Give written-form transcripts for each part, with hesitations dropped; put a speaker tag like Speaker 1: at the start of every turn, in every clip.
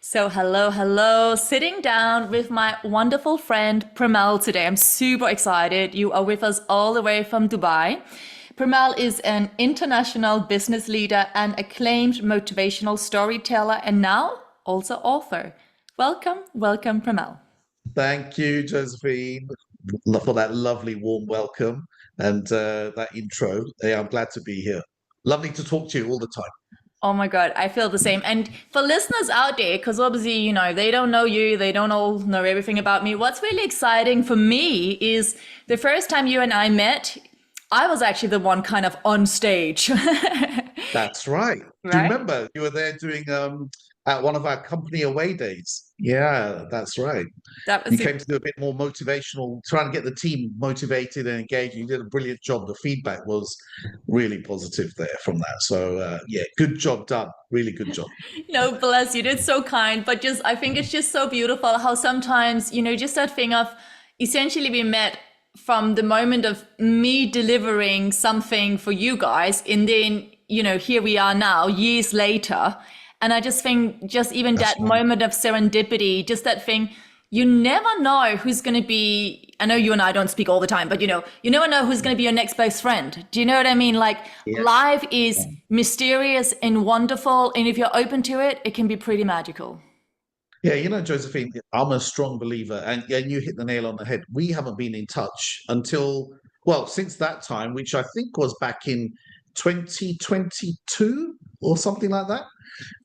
Speaker 1: So hello, sitting down with my wonderful friend Premal today. I'm super excited. You are with us all the way from Dubai. Premal is an international business leader and acclaimed motivational storyteller and now also author. Welcome, Premal.
Speaker 2: Thank you, Josephine, for that lovely warm welcome and that intro. Yeah, I'm glad to be here. Lovely to talk to you all the time.
Speaker 1: Oh my God, I feel the same. And for listeners out there, because obviously, they don't know you, they don't all know everything about me. What's really exciting for me is the first time you and I met, I was actually the one kind of on stage.
Speaker 2: That's right. Do you
Speaker 1: Right?
Speaker 2: remember you were there doing at one of our company away days? Yeah, that's right.
Speaker 1: That was
Speaker 2: You
Speaker 1: super.
Speaker 2: came to do a bit more motivational, trying to get the team motivated and engaged. You did a brilliant job. The feedback was really positive there from that. So yeah, good job done. Really good job.
Speaker 1: No, bless you. It's so kind. But just, I think it's just so beautiful how sometimes, just that thing of essentially we met from the moment of me delivering something for you guys. And then, here we are now, years later. And I just think just even
Speaker 2: That's
Speaker 1: that
Speaker 2: right.
Speaker 1: moment of serendipity, just that thing, you never know who's going to be. I know you and I don't speak all the time, but you never know who's going to be your next best friend. Do you know what I mean? Like
Speaker 2: Yeah.
Speaker 1: life is mysterious and wonderful, and if you're open to it, it can be pretty magical.
Speaker 2: Yeah, Josephine, I'm a strong believer, and you hit the nail on the head. We haven't been in touch until, well, since that time, which I think was back in 2022 or something like that.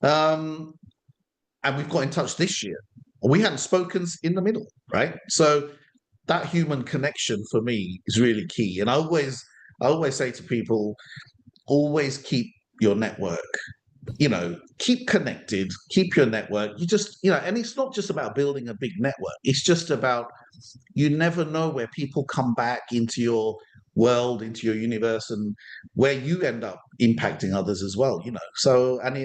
Speaker 2: Um, and we've got in touch this year. We hadn't spoken in the middle, right? So that human connection for me is really key. And I always say to people, always keep your network, keep connected, keep your network. And it's not just about building a big network. It's just about, you never know where people come back into your world, into your universe, and where you end up impacting others as well. So, and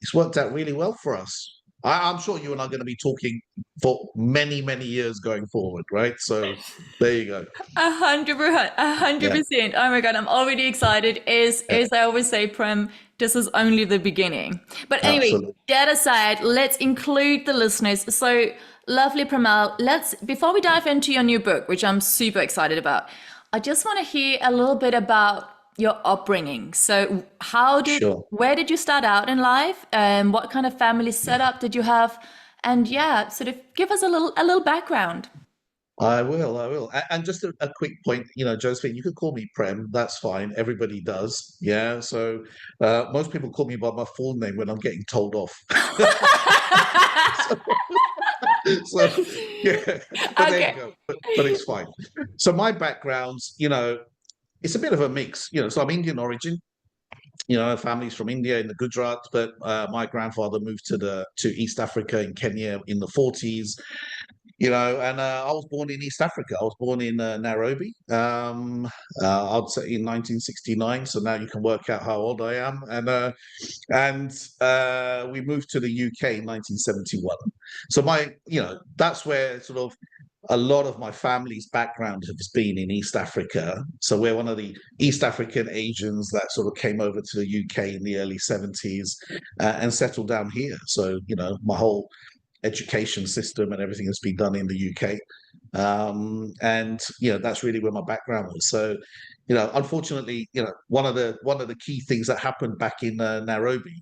Speaker 2: it's worked out really well for us. I'm sure you and I are going to be talking for many, many years going forward, right? So there you go.
Speaker 1: 100%, a hundred
Speaker 2: Yeah,
Speaker 1: percent. Oh my God, I'm already excited.
Speaker 2: yeah,
Speaker 1: As I always say, Prem, this is only the beginning. But anyway,
Speaker 2: absolutely.
Speaker 1: that aside, let's include the listeners. So lovely, Premal. Before we dive into your new book, which I'm super excited about, I just want to hear a little bit about your upbringing. So
Speaker 2: Sure.
Speaker 1: where did you start out in life? What kind of family setup did you have? And yeah, sort of give us a little background.
Speaker 2: I will, I will. And just a quick point, Josephine, you could call me Prem, that's fine. Everybody does. Yeah. So most people call me by my full name when I'm getting told off. So, so, yeah, but there you
Speaker 1: Okay.
Speaker 2: go. But it's fine. So my background's, it's a bit of a mix, so I'm Indian origin. Families from India in the Gujarat, but my grandfather moved to East Africa in Kenya in the 40s. And I was born in East Africa. I was born in Nairobi. I'd say in 1969. So now you can work out how old I am. And we moved to the UK in 1971. So that's where sort of a lot of my family's background has been in East Africa. So we're one of the East African Asians that sort of came over to the UK in the early 70s and settled down here. So, my whole education system and everything has been done in the UK. And that's really where my background was. So, unfortunately, one of the key things that happened back in Nairobi,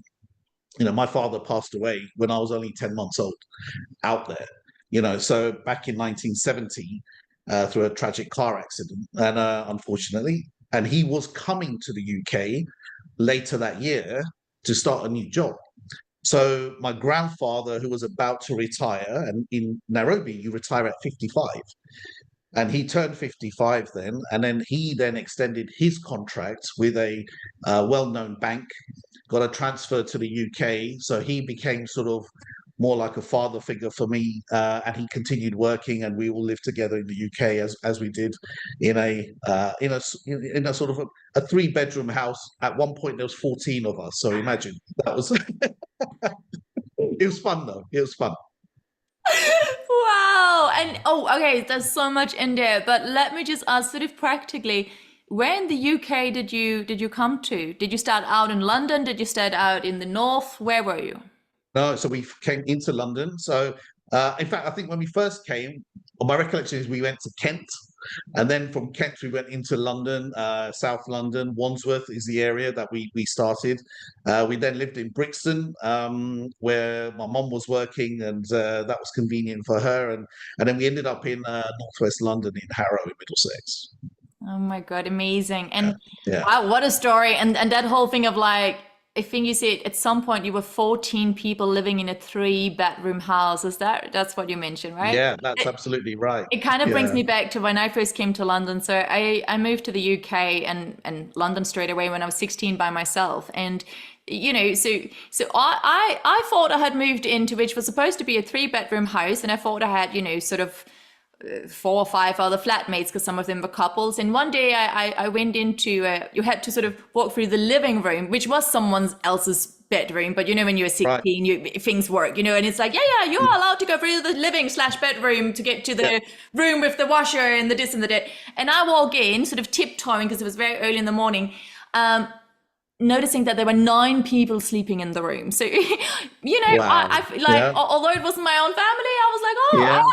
Speaker 2: my father passed away when I was only 10 months old out there. So back in 1970, through a tragic car accident, and unfortunately, and he was coming to the UK later that year to start a new job. So my grandfather, who was about to retire, and in Nairobi, you retire at 55, and he turned 55 then, and then he then extended his contract with a well-known bank, got a transfer to the UK, so he became sort of more like a father figure for me, and he continued working, and we all lived together in the UK as we did in a sort of a three-bedroom house. At one point, there was 14 of us, so imagine that was it was fun though. It was fun.
Speaker 1: Wow. And oh, okay, there's so much in there, but let me just ask sort of practically, where in the UK did you come to? Did you start out in London? Did you start out in the north? Where were you?
Speaker 2: No, so we came into London. So, in fact, I think when we first came, well, my recollection is we went to Kent, and then from Kent we went into London, South London. Wandsworth is the area that we started. We then lived in Brixton, where my mom was working, and that was convenient for her. And then we ended up in northwest London in Harrow in Middlesex.
Speaker 1: Oh my God, amazing.
Speaker 2: Yeah,
Speaker 1: And
Speaker 2: yeah,
Speaker 1: wow, what a story. And that whole thing of like, I think you said at some point you were 14 people living in a three-bedroom house. That's what you mentioned, right?
Speaker 2: yeah. That's absolutely right.
Speaker 1: It kind of brings
Speaker 2: Yeah,
Speaker 1: me back to when I first came to London. So I moved to the UK and London straight away when I was 16 by myself. And so I thought I had moved into which was supposed to be a three-bedroom house, and I thought I had, sort of four or five other flatmates because some of them were couples. And one day I went into, you had to sort of walk through the living room, which was someone else's bedroom. But when you're
Speaker 2: right.
Speaker 1: 16, things work, and it's like, yeah, you're allowed to go through the living/bedroom to get to
Speaker 2: Yeah.
Speaker 1: the room with the washer and the this and the that. And I walk in sort of tiptoeing because it was very early in the morning. Noticing that there were 9 people sleeping in the room. So,
Speaker 2: Wow.
Speaker 1: I feel like,
Speaker 2: Yeah.
Speaker 1: although it wasn't my own family, I was like, oh,
Speaker 2: Yeah.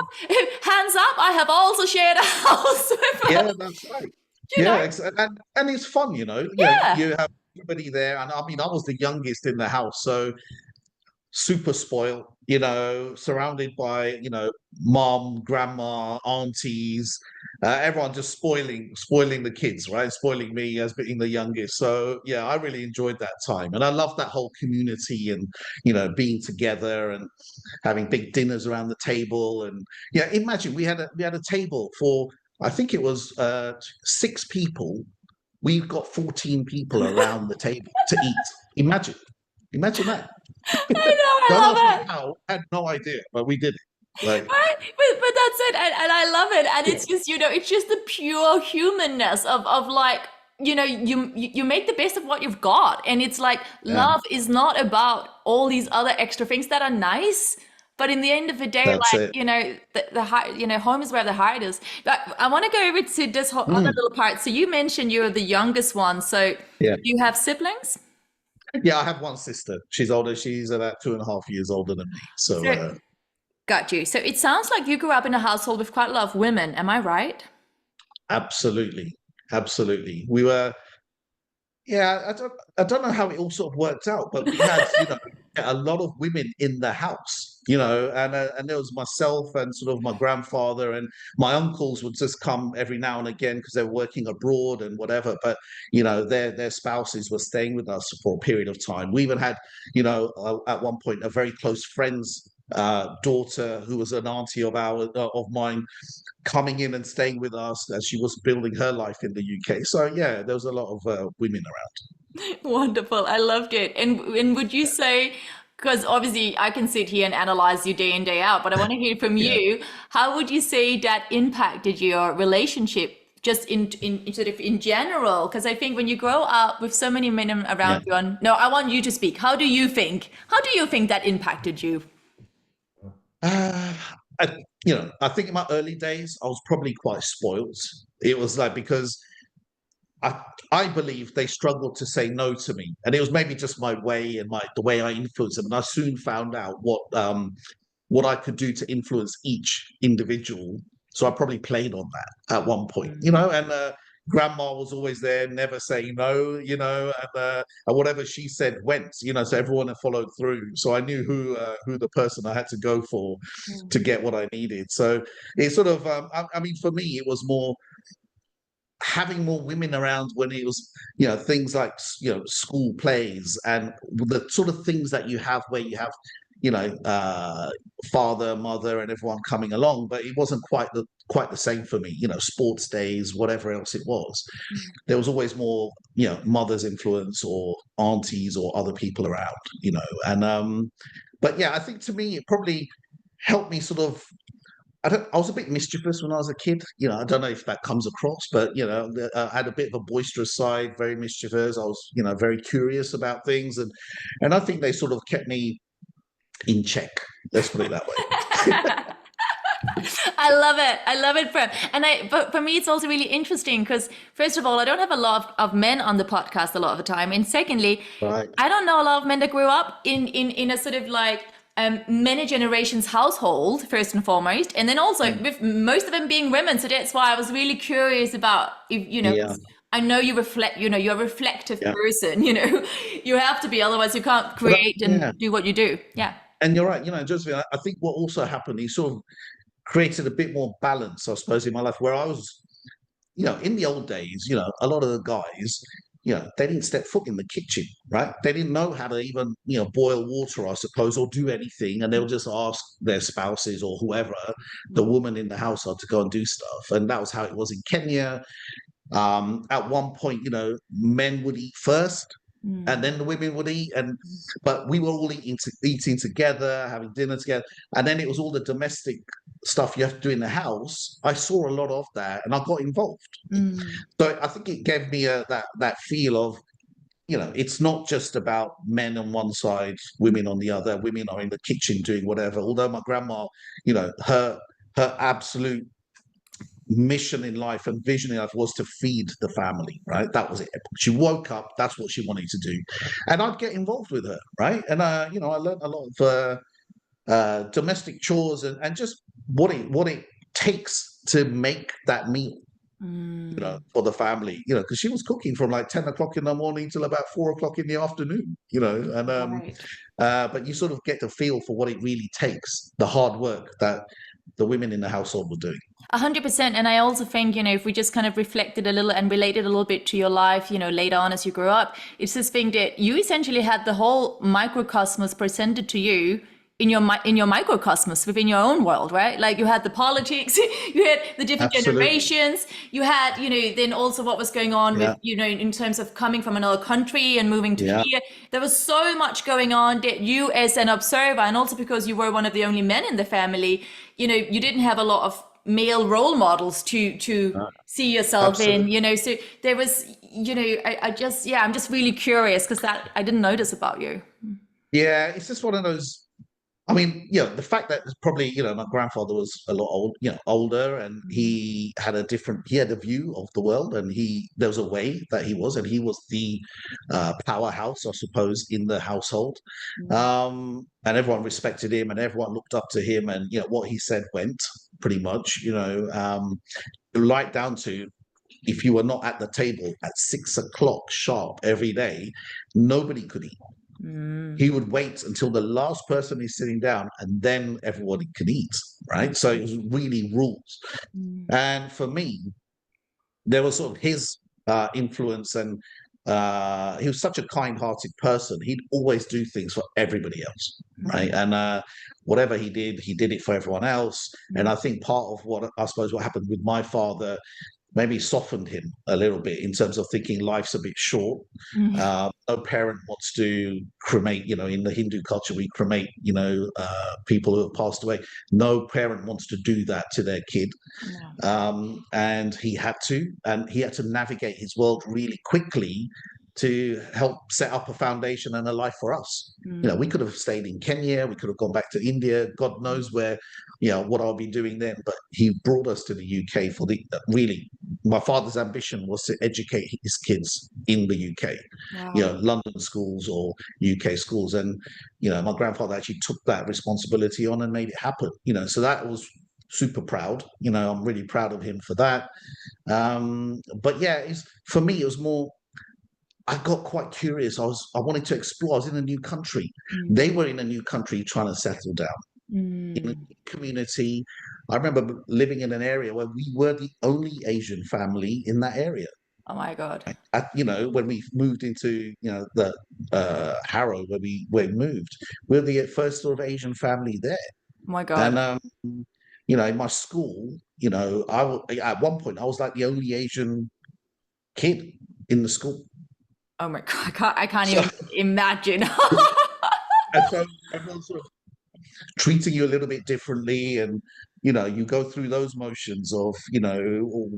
Speaker 1: hands up, I have also shared a house with,
Speaker 2: Yeah, that's right.
Speaker 1: you
Speaker 2: Yeah,
Speaker 1: know,
Speaker 2: and it's fun,
Speaker 1: yeah.
Speaker 2: you have everybody there, and I mean, I was the youngest in the house, so super spoiled, surrounded by, mom, grandma, aunties, everyone just spoiling the kids, right? Spoiling me as being the youngest. So yeah, I really enjoyed that time, and I love that whole community and being together and having big dinners around the table. And yeah, imagine we had a table for, I think it was 6 people. We've got 14 people around the table to eat. Imagine that.
Speaker 1: I know,
Speaker 2: Don't
Speaker 1: I
Speaker 2: ask me
Speaker 1: love it.
Speaker 2: how. I had no idea, but we did it. Like,
Speaker 1: Right? But that's it. And I love it. And
Speaker 2: yeah,
Speaker 1: it's just, it's just the pure humanness of like, you make the best of what you've got. And it's like,
Speaker 2: yeah,
Speaker 1: love is not about all these other extra things that are nice. But in the end of the day,
Speaker 2: that's
Speaker 1: like,
Speaker 2: it.
Speaker 1: the heart, home is where the heart is. But I want to go over to this whole other
Speaker 2: Mm,
Speaker 1: little part. So you mentioned you're the youngest one. So
Speaker 2: yeah,
Speaker 1: do you have siblings?
Speaker 2: yeah. I have one sister. She's older. She's about 2.5 years older than me. So
Speaker 1: So got you. So it sounds like you grew up in a household with quite a lot of women. Am I right?
Speaker 2: absolutely, absolutely. We were. Yeah, I don't know how it all sort of worked out, but we had, a lot of women in the house, and there was myself and sort of my grandfather and my uncles would just come every now and again because they were working abroad and whatever. But their spouses were staying with us for a period of time. We even had, at one point, a very close friend's daughter who was an auntie of mine coming in and staying with us as she was building her life in the UK. So yeah, there was a lot of women
Speaker 1: Wonderful. I loved it. And would you say, because obviously I can sit here and analyze you day in, day out, but I want to hear from
Speaker 2: around. Yeah,
Speaker 1: you. How would you say that impacted your relationship just in sort of in general? Because I think when you grow up with so many men
Speaker 2: yeah.
Speaker 1: around you, and no, I want you to speak. How do you think? How do you think that impacted you?
Speaker 2: Uh, I think in my early days I was probably quite spoiled. It was like because I I believe they struggled to say no to me, and it was maybe just my way and the way I influenced them. And I soon found out what I could do to influence each individual. So I probably played on that at one point, and grandma was always there, never saying no, and whatever she said went, so everyone had followed through. So I knew who the person I had to go for to get what I needed. So it sort of, I mean, for me, it was more having more women around when it was things like school plays and the sort of things that you have where you have you know uh father, mother, and everyone coming along, but it wasn't quite the same for me. Sports days, whatever else it was, there was always more mother's influence or aunties or other people around, and but yeah, I think to me it probably helped me sort of. I was a bit mischievous when I was a kid. I don't know if that comes across, but I had a bit of a boisterous side, very mischievous. I was, very curious about things, and I think they sort of kept me in check. Let's put it that way.
Speaker 1: I love it, Prem. But for me, it's also really interesting because, first of all, I don't have a lot of men on the podcast a lot of the time, and secondly,
Speaker 2: Right.
Speaker 1: I don't know a lot of men that grew up in a sort of like many generations household, first and foremost, and then also
Speaker 2: Mm.
Speaker 1: with most of them being women. So that's why I was really curious about if
Speaker 2: Yeah.
Speaker 1: 'cause I know you reflect, you're a reflective
Speaker 2: Yeah.
Speaker 1: person, you have to be, otherwise you can't
Speaker 2: But
Speaker 1: create and
Speaker 2: yeah.
Speaker 1: do what you do. Yeah.
Speaker 2: And you're right, Josephine, I think what also happened, he sort of created a bit more balance, I suppose, in my life where I was, in the old days, a lot of the guys, they didn't step foot in the kitchen, right? They didn't know how to even, boil water, I suppose, or do anything. And they'll just ask their spouses or whoever, the woman in the household, to go and do stuff. And that was how it was in Kenya. At one point, men would eat first and
Speaker 1: Mm.
Speaker 2: then the women would eat, but we were all eating together, having dinner together, and then it was all the domestic stuff you have to do in the house. I saw a lot of that, and I got involved.
Speaker 1: Mm.
Speaker 2: So I think it gave me that feel of, it's not just about men on one side, women on the other. Women are in the kitchen doing whatever. Although my grandma, her absolute mission in life and vision in life was to feed the family, right? That was it. She woke up, that's what she wanted to do. And I'd get involved with her, right? And I learned a lot of domestic chores and just what it takes to make that meal,
Speaker 1: Mm.
Speaker 2: for the family, because she was cooking from like 10 o'clock in the morning till about 4 o'clock in the afternoon, and
Speaker 1: Right.
Speaker 2: but you sort of get the feel for what it really takes, the hard work that the women in the household were doing.
Speaker 1: 100%. And I also think, if we just kind of reflected a little and related a little bit to your life, later on as you grew up, it's this thing that you essentially had the whole microcosmos presented to you in your microcosmos within your own world, right? Like you had the politics, you had the different
Speaker 2: Absolutely.
Speaker 1: generations, you had, then also what was going on with,
Speaker 2: Yeah.
Speaker 1: in terms of coming from another country and moving to
Speaker 2: Yeah.
Speaker 1: here. There was so much going on that you as an observer, and also because you were one of the only men in the family, you didn't have a lot of male role models to
Speaker 2: Uh,
Speaker 1: see yourself in,
Speaker 2: Absolutely.
Speaker 1: so there was, I just, yeah, I'm just really curious because that I didn't notice about you.
Speaker 2: Yeah, it's just one of those. I mean, the fact that it's probably, my grandfather was a lot older, and he had a view of the world, and there was a way that and he was the powerhouse, I suppose, in the household. And everyone respected him, and everyone looked up to him, and what he said went pretty much, right down to, if you were not at the table at 6 o'clock sharp every day, nobody could eat.
Speaker 1: Mm.
Speaker 2: He would wait until the last person is sitting down, and then everybody could eat, right? So it was really rules.
Speaker 1: Mm.
Speaker 2: And for me, there was sort of his influence, and he was such a kind-hearted person. He'd always do things for everybody else, right?
Speaker 1: Mm.
Speaker 2: And whatever he did it for everyone else. And I think part of what happened with my father maybe softened him a little bit in terms of thinking life's a bit short.
Speaker 1: Mm.
Speaker 2: No parent wants to cremate, in the Hindu culture, we cremate, people who have passed away. No parent wants to do that to their kid.
Speaker 1: No.
Speaker 2: And he had to navigate his world really quickly to help set up a foundation and a life for us. We
Speaker 1: Mm.
Speaker 2: could have stayed in Kenya, we could have gone back to India, God knows where, what I'll be doing then. But he brought us to the UK for really, my father's ambition was to educate his kids in the UK,
Speaker 1: Wow.
Speaker 2: London schools or UK schools. And, my grandfather actually took that responsibility on and made it happen, so that was super proud. I'm really proud of him for that. But yeah, for me, it was more, I got quite curious. I wanted to explore. I was in a new country.
Speaker 1: Mm.
Speaker 2: They were in a new country trying to settle down in a
Speaker 1: Mm.
Speaker 2: community. I remember living in an area where we were the only Asian family in that area.
Speaker 1: Oh my God.
Speaker 2: When we moved into, the Harrow, where we moved, we were the first sort of Asian family there.
Speaker 1: Oh my God.
Speaker 2: And in my school, at one point I was like the only Asian kid in the school.
Speaker 1: Oh my God. I can't
Speaker 2: So,
Speaker 1: even imagine.
Speaker 2: and so everyone's sort of treating you a little bit differently, and you go through those motions of,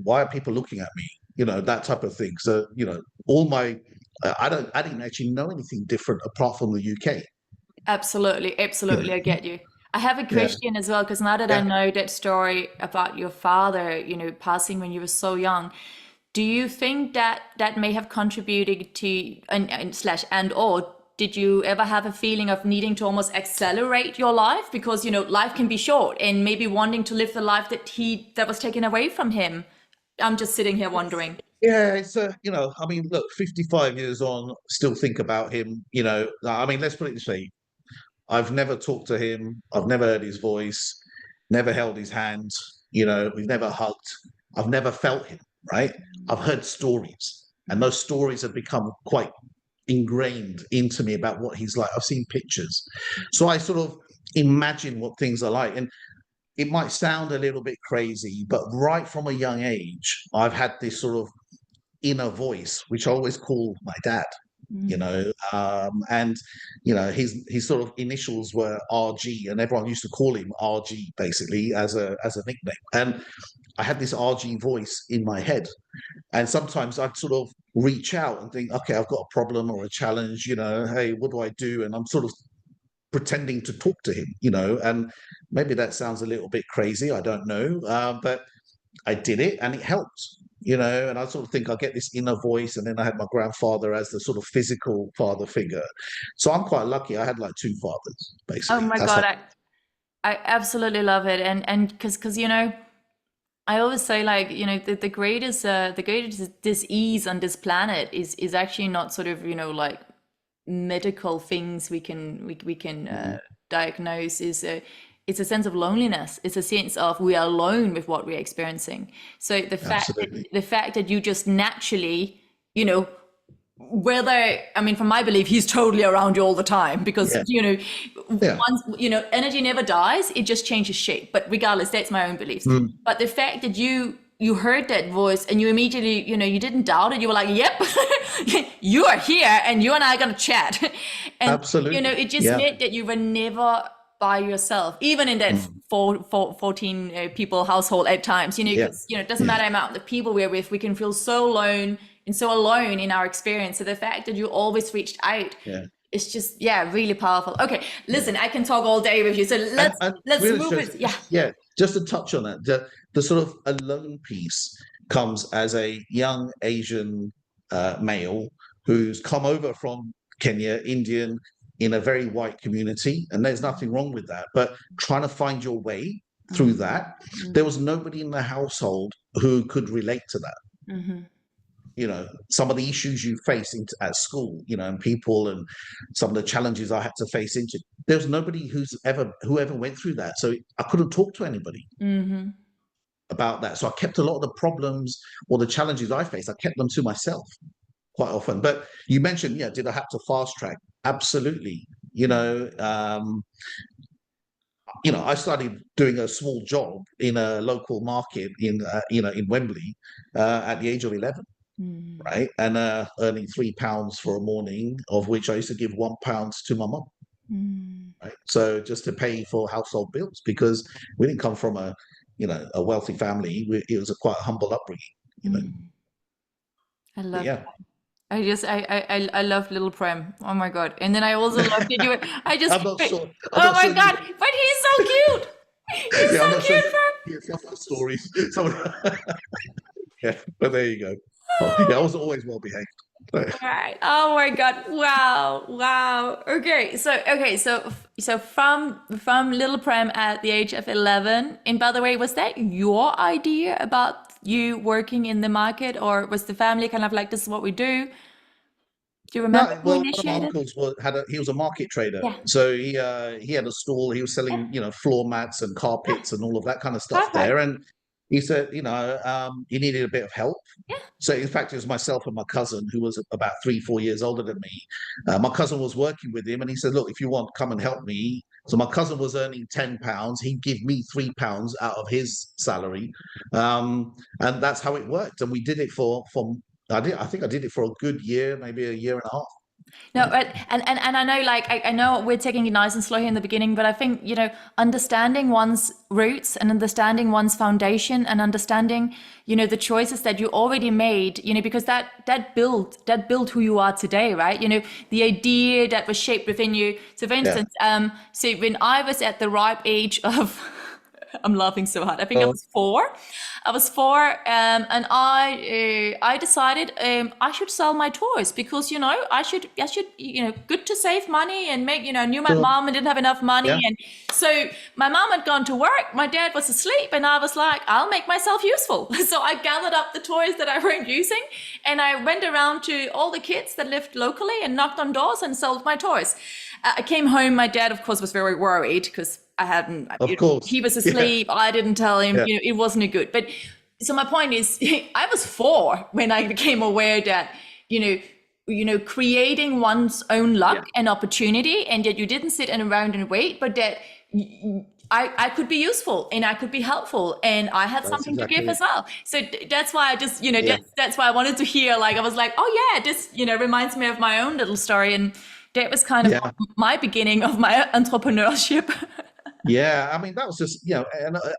Speaker 2: why are people looking at me, that type of thing. So, all my I didn't actually know anything different apart from the UK.
Speaker 1: Absolutely.
Speaker 2: You know,
Speaker 1: Absolutely. I get you. I have a
Speaker 2: Yeah,
Speaker 1: question as well, because now that I
Speaker 2: yeah.
Speaker 1: know that story about your father, passing when you were so young, do you think that that may have contributed to, and slash and or did you ever have a feeling of needing to almost accelerate your life because life can be short and maybe wanting to live the life that was taken away from him? I'm just sitting here wondering.
Speaker 2: Yeah, it's I mean, look, 55 years on, still think about him. I mean, let's put it this way: I've never talked to him. I've never heard his voice, never held his hand. We've never hugged. I've never felt him, right? I've heard stories, and those stories have become quite ingrained into me about what he's like. I've seen pictures. So I sort of imagine what things are like. And it might sound a little bit crazy, but right from a young age, I've had this sort of inner voice, which I always call my dad. And his sort of initials were RG, and everyone used to call him RG basically as a nickname. And I had this RG voice in my head, and sometimes I'd sort of reach out and think, okay, I've got a problem or a challenge. Hey, what do I do? And I'm sort of pretending to talk to him. And maybe that sounds a little bit crazy. I don't know, but I did it and it helped. And I sort of think I get this inner voice, and then I had my grandfather as the sort of physical father figure. So I'm quite lucky. I had like two fathers,
Speaker 1: Oh
Speaker 2: basically.
Speaker 1: my
Speaker 2: That's how.
Speaker 1: God, I absolutely love it. And because I always say like, the greatest disease on this planet is actually not sort of, like medical things we can
Speaker 2: Mhm.
Speaker 1: diagnose. Is it's a sense of loneliness. It's a sense of we are alone with what we're experiencing. So
Speaker 2: Absolutely.
Speaker 1: the fact that you just naturally, you know, whether I mean, from my belief, he's totally around you all the time because
Speaker 2: Yeah. Yeah.
Speaker 1: once energy never dies, it just changes shape. But regardless, that's my own beliefs.
Speaker 2: Mm.
Speaker 1: But the fact that you heard that voice and you immediately, you didn't doubt it. You were like, "Yep, you are here, and you and I are gonna chat." And
Speaker 2: Absolutely.
Speaker 1: it just
Speaker 2: Yeah.
Speaker 1: meant that you were never by yourself, even in that
Speaker 2: Mm.
Speaker 1: 14 people household at times.
Speaker 2: Yeah.
Speaker 1: Because it doesn't
Speaker 2: Yeah.
Speaker 1: matter the amount of people we're with, we can feel so alone and so alone in our experience. So the fact that you always reached out,
Speaker 2: Yeah.
Speaker 1: it's just, yeah, really powerful. Okay,
Speaker 2: Yeah.
Speaker 1: listen, I can talk all day with you. So
Speaker 2: And
Speaker 1: let's
Speaker 2: really,
Speaker 1: move it. Yeah.
Speaker 2: yeah, just to touch on that, the sort of alone piece comes as a young Asian male who's come over from Kenya, Indian, in a very white community, and there's nothing wrong with that. But trying to find your way through
Speaker 1: Mm-hmm.
Speaker 2: that, there was nobody in the household who could relate to that.
Speaker 1: Mm-hmm.
Speaker 2: Some of the issues you face at school, and people, and some of the challenges I had to face into. There's nobody who ever went through that, so I couldn't talk to anybody
Speaker 1: Mm-hmm.
Speaker 2: about that. So I kept a lot of the problems or the challenges I faced. I kept them to myself quite often. But you mentioned, yeah, did I have to fast track? Absolutely. I started doing a small job in a local market in Wembley at the age of 11.
Speaker 1: Mm-hmm.
Speaker 2: Right? And earning £3 for a morning, of which I used to give £1 to my mum, right? So just to pay for household bills, because we didn't come from a wealthy family. It was a quite humble upbringing.
Speaker 1: Mm-hmm. I
Speaker 2: But
Speaker 1: love
Speaker 2: yeah,
Speaker 1: I love Little Prem. Oh my God. And then I also love that you I just
Speaker 2: I'm not sure. I'm
Speaker 1: oh
Speaker 2: not
Speaker 1: my
Speaker 2: sure
Speaker 1: God,
Speaker 2: you.
Speaker 1: but he's so cute. He's
Speaker 2: Yeah, I'm
Speaker 1: so
Speaker 2: not sure
Speaker 1: cute,
Speaker 2: you
Speaker 1: Prem.
Speaker 2: hear some of the stories. Yeah, but there you go. Oh, yeah, I was always well behaved.
Speaker 1: Right. Oh my God. Wow. Wow. So from Little Prem at the age of 11. And by the way, was that your idea about you working in the market, or was the family kind of like, this is what we do? Do you remember
Speaker 2: No,
Speaker 1: who
Speaker 2: well, one of my
Speaker 1: initiated?
Speaker 2: uncles he was a market trader,
Speaker 1: Yeah.
Speaker 2: so he had a stall. He was
Speaker 1: Yeah.
Speaker 2: selling floor mats and
Speaker 1: Yeah.
Speaker 2: carpets and all of that kind of stuff
Speaker 1: Perfect.
Speaker 2: there. And he said he needed a bit of help.
Speaker 1: Yeah.
Speaker 2: So in fact, it was myself and my cousin, who was about 3-4 years older than me. My cousin was working with him, and he said, "Look, if you want, come and help me." So my cousin was earning £10. He'd give me £3 out of his salary, and that's how it worked. And we did it for I think I did it for a good year, maybe a year and a half.
Speaker 1: No, but and I know, like, I know we're taking it nice and slow here in the beginning, but I think, understanding one's roots and understanding one's foundation and understanding, the choices that you already made, because that built who you are today, right? The idea that was shaped within you. So for
Speaker 2: Yeah.
Speaker 1: instance, so when I was at the ripe age of I'm laughing so hard. I think I
Speaker 2: Oh,
Speaker 1: was four. I was four, and I decided I should sell my toys because I should good to save money and make I knew my
Speaker 2: sure.
Speaker 1: mom and didn't have enough money,
Speaker 2: Yeah.
Speaker 1: and so my mom had gone to work. My dad was asleep, and I was like, I'll make myself useful. So I gathered up the toys that I weren't using, and I went around to all the kids that lived locally and knocked on doors and sold my toys. I came home. My dad, of course, was very worried because I hadn't,
Speaker 2: Of
Speaker 1: he
Speaker 2: course.
Speaker 1: was
Speaker 2: Yeah.
Speaker 1: asleep. I didn't tell him,
Speaker 2: Yeah.
Speaker 1: it wasn't a good. But so my point is, I was four when I became aware that, creating one's own
Speaker 2: Yeah.
Speaker 1: luck and opportunity, and yet you didn't sit around and wait, but that I could be useful and I could be helpful and I had
Speaker 2: That's
Speaker 1: something to give
Speaker 2: exactly
Speaker 1: as
Speaker 2: it.
Speaker 1: well. So that's why I just,
Speaker 2: Yeah.
Speaker 1: that's why I wanted to hear, like, I was like, oh yeah, this, reminds me of my own little story. And that was kind of
Speaker 2: Yeah.
Speaker 1: my beginning of my entrepreneurship.
Speaker 2: Yeah, I mean that was just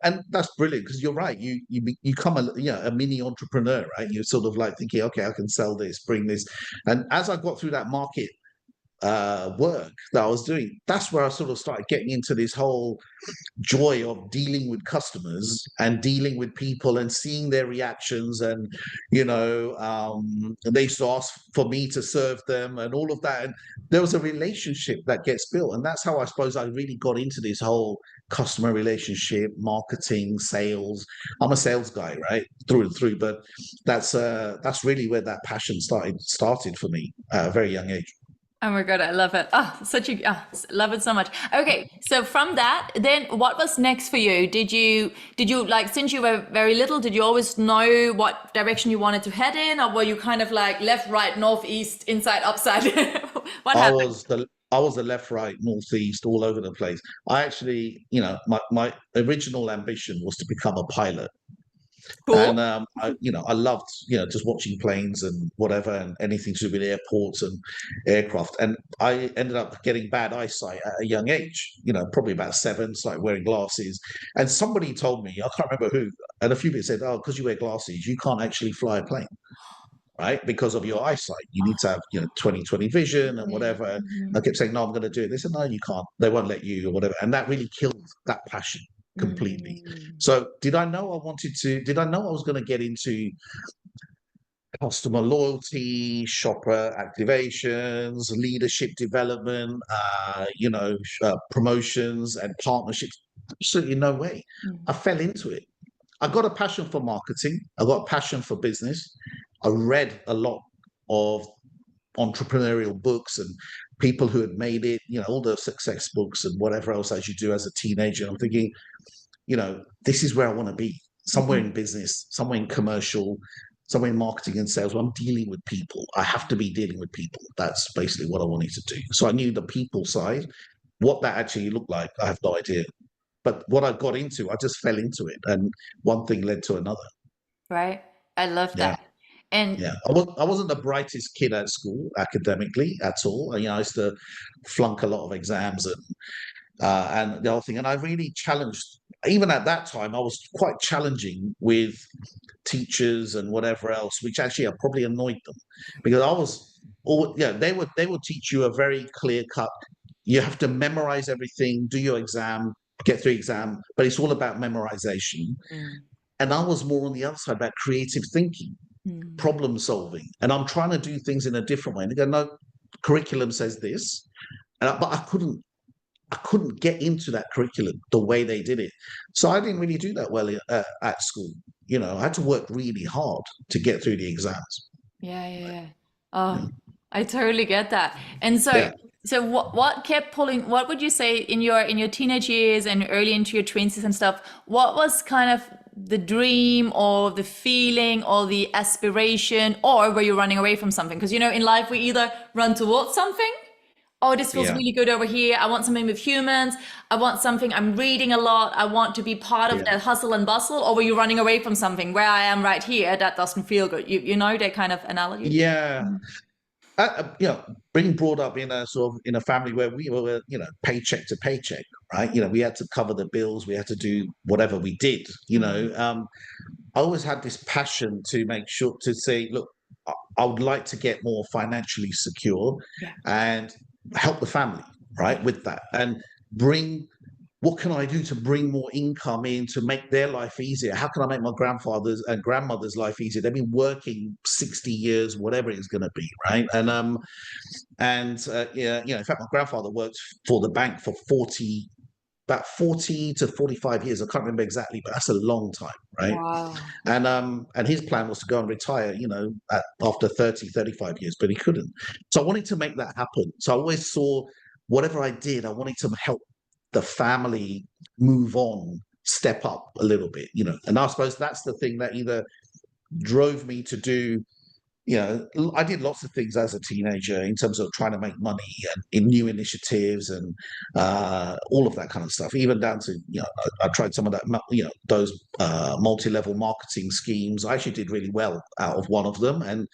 Speaker 2: and that's brilliant because you're right. You become a mini entrepreneur, right? You're sort of like thinking, okay, I can sell this, bring this, and as I got through that market work that I was doing, that's where I sort of started getting into this whole joy of dealing with customers and dealing with people and seeing their reactions and they used to ask for me to serve them and all of that, and there was a relationship that gets built, and that's how I suppose I really got into this whole customer relationship marketing sales. I'm a sales guy, right, through and through, but that's really where that passion started for me at a very young age.
Speaker 1: Oh my God, I love it. Oh, love it so much. Okay, so from that, then what was next for you? Did you like, since you were very little, did you always know what direction you wanted to head in, or were you kind of like left, right, north, east, inside, upside? What
Speaker 2: I
Speaker 1: happened?
Speaker 2: was the I was the left, right, northeast, all over the place. I actually, my original ambition was to become a pilot, and
Speaker 1: Cool.
Speaker 2: I loved, just watching planes and whatever, and anything to do with airports and aircraft. And I ended up getting bad eyesight at a young age. Probably about seven, started wearing glasses. And somebody told me, I can't remember who, and a few people said, "Oh, because you wear glasses, you can't actually fly a plane." Right? Because of your eyesight. You need to have, 20/20 vision and whatever. And I kept saying, no, I'm going to do it. They said, no, you can't. They won't let you or whatever. And that really killed that passion completely.
Speaker 1: Mm.
Speaker 2: So did I know I was going to get into customer loyalty, shopper activations, leadership development, promotions and partnerships? Absolutely no way. I
Speaker 1: Mm.
Speaker 2: fell into it. I got a passion for marketing. I got a passion for business. I read a lot of entrepreneurial books and people who had made it, all the success books and whatever else as you do as a teenager. I'm thinking, this is where I want to be, somewhere in
Speaker 1: Mm.
Speaker 2: business, somewhere in commercial, somewhere in marketing and sales where I'm dealing with people. I have to be dealing with people. That's basically what I wanted to do. So I knew the people side. What that actually looked like, I have no idea. But what I got into, I just fell into it. And one thing led to another.
Speaker 1: Right. I love
Speaker 2: Yeah.
Speaker 1: that. And
Speaker 2: Yeah, I wasn't the brightest kid at school academically at all. I used to flunk a lot of exams and the other thing. And I really challenged, even at that time, I was quite challenging with teachers and whatever else, which actually probably annoyed them because I was, they would teach you a very clear cut. You have to memorize everything, do your exam, get through exam, but it's all about memorization.
Speaker 1: mm,
Speaker 2: And I was more on the other side about creative thinking,
Speaker 1: mm.
Speaker 2: problem solving, and I'm trying to do things in a different way. And they go, no, curriculum says this, but I couldn't get into that curriculum the way they did it. So I didn't really do that well at school. I had to work really hard to get through the exams.
Speaker 1: Yeah, yeah, yeah.
Speaker 2: Yeah,
Speaker 1: Oh, I totally get that. And so
Speaker 2: yeah,
Speaker 1: so what kept pulling, what would you say in your teenage years and early into your 20s and stuff, what was kind of the dream or the feeling or the aspiration, or were you running away from something? Because in life we either run towards something, oh, this feels
Speaker 2: yeah,
Speaker 1: really good over here. I want something with humans. I want something, I'm reading a lot. I want to be part of
Speaker 2: yeah.
Speaker 1: that hustle and bustle. Or were you running away from something where I am right here that doesn't feel good? You know that kind of analogy?
Speaker 2: Yeah. being brought up in a sort of in a family where we were, paycheck to paycheck, right? We had to cover the bills, we had to do whatever we did. I always had this passion to make sure to say, look, I would like to get more financially secure
Speaker 1: Yeah.
Speaker 2: and help the family, right, with that, and bring what can I do to bring more income in to make their life easier? How can I make my grandfather's and grandmother's life easier? They've been working 60 years, whatever it's going to be, right? Yeah, in fact, my grandfather worked for the bank for about 40 to 45 years. I can't remember exactly, but that's a long time, right?
Speaker 1: Wow.
Speaker 2: And his plan was to go and retire, after 30, 35 years, but he couldn't. So I wanted to make that happen. So I always saw whatever I did, I wanted to help the family move on, step up a little bit, And I suppose that's the thing that either drove me to do. I did lots of things as a teenager in terms of trying to make money and in new initiatives and all of that kind of stuff. Even down to, I tried some of that, those multi-level marketing schemes. I actually did really well out of one of them and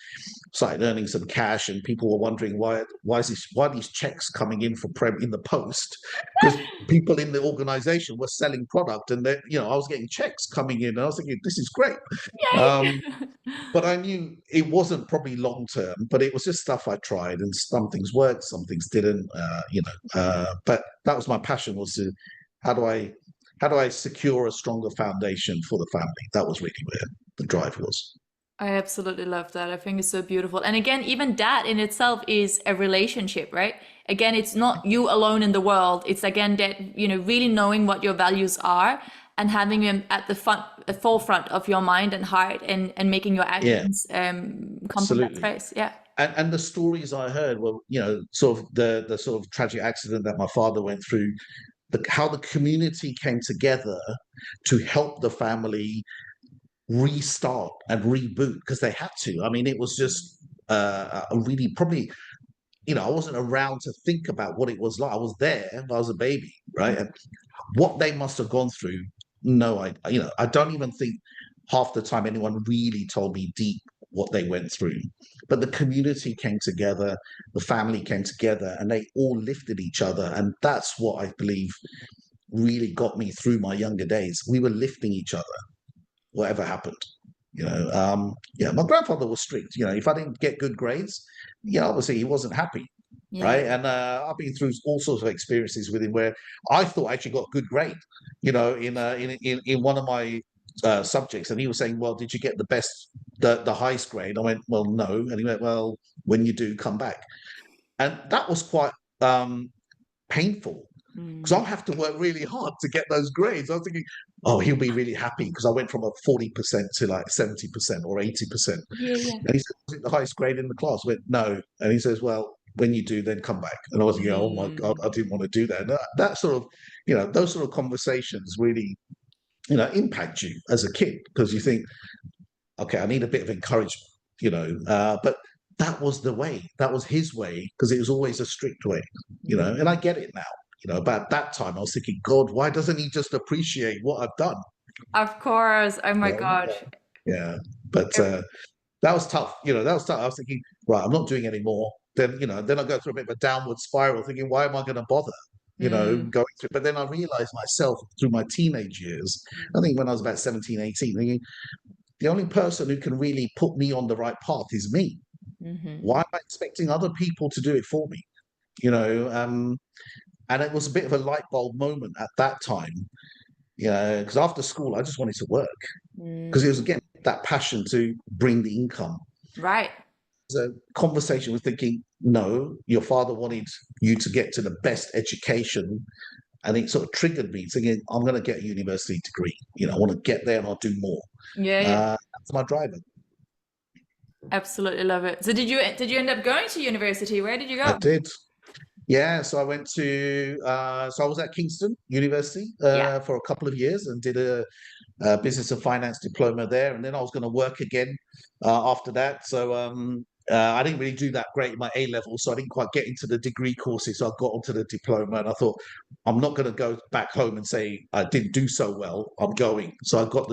Speaker 2: started earning some cash. And people were wondering why are these checks coming in in the post? Because people in the organization were selling product, and I was getting checks coming in, and I was thinking, this is great. Um,
Speaker 1: Yay.
Speaker 2: but I knew it wasn't probably long term, but it was just stuff I tried, and some things worked, some things didn't. But that was my passion, was to how do I secure a stronger foundation for the family? That was really where the drive was.
Speaker 1: I absolutely love that. I think it's so beautiful. And again, even that in itself is a relationship, right? Again, it's not you alone in the world. It's again that, really knowing what your values are and having them at the forefront of your mind and heart, and making your
Speaker 2: Yeah,
Speaker 1: actions come from that
Speaker 2: absolutely.
Speaker 1: space. Yeah.
Speaker 2: And the stories I heard were, sort of the sort of tragic accident that my father went through, how the community came together to help the family restart and reboot because they had to. I mean, it was just a really probably, I wasn't around to think about what it was like. I was there, but I was a baby, right? And what they must have gone through, no, I don't even think half the time anyone really told me deep what they went through. But the community came together, the family came together, and they all lifted each other. And that's what I believe really got me through my younger days. We were lifting each other, whatever happened. Yeah, my grandfather was strict. If I didn't get good grades, obviously he wasn't happy,
Speaker 1: Yeah.
Speaker 2: right? And I've been through all sorts of experiences with him where I thought I actually got a good grade, in one of my subjects, and he was saying, "Well, did you get the highest grade?" I went, "Well, no," and he went, "Well, when you do, come back," and that was quite painful because
Speaker 1: Mm.
Speaker 2: I'll have to work really hard to get those grades. I was thinking, oh, he'll be really happy because I went from a 40% to like 70% or 80%.
Speaker 1: Yeah, yeah.
Speaker 2: And he said, was it the highest grade in the class? I went, no. And he says, well, when you do, then come back. And I was thinking, oh my God,
Speaker 1: Mm.
Speaker 2: I didn't want to do that. And that sort of, those sort of conversations really, impact you as a kid because you think, okay, I need a bit of encouragement, but that was the way, that was his way because it was always a strict way, and I
Speaker 1: Mm.
Speaker 2: get it now. But at that time I was thinking, God, why doesn't he just appreciate what I've done?
Speaker 1: Of course. Oh my
Speaker 2: Yeah,
Speaker 1: gosh.
Speaker 2: yeah. But that was tough. That was tough. I was thinking, right, I'm not doing any more. Then I go through a bit of a downward spiral, thinking, why am I going to bother?
Speaker 1: Mm.
Speaker 2: Going through. But then I realized myself through my teenage years. I think when I was about 17, 18, thinking the only person who can really put me on the right path is me. Why
Speaker 1: Hmm.
Speaker 2: am I expecting other people to do it for me? You know, um, and it was a bit of a light bulb moment at that time. Because after school, I just wanted to work because it was
Speaker 1: Mm.
Speaker 2: again that passion to bring the income.
Speaker 1: Right.
Speaker 2: The conversation was thinking, no, your father wanted you to get to the best education, and it sort of triggered me thinking, I'm going to get a university degree. I want to get there and I'll do more.
Speaker 1: Yeah, yeah.
Speaker 2: That's my driver.
Speaker 1: Absolutely love it. So did you end up going to university? Where did you
Speaker 2: I
Speaker 1: go?
Speaker 2: did. Yeah, so I went to so I was at Kingston University
Speaker 1: Yeah.
Speaker 2: for a couple of years and did a business and finance diploma there, and then I was going to work again after that. So I didn't really do that great in my A level, so I didn't quite get into the degree courses. So I got onto the diploma, and I thought I'm not going to go back home and say I didn't do so well. I'm going, so I got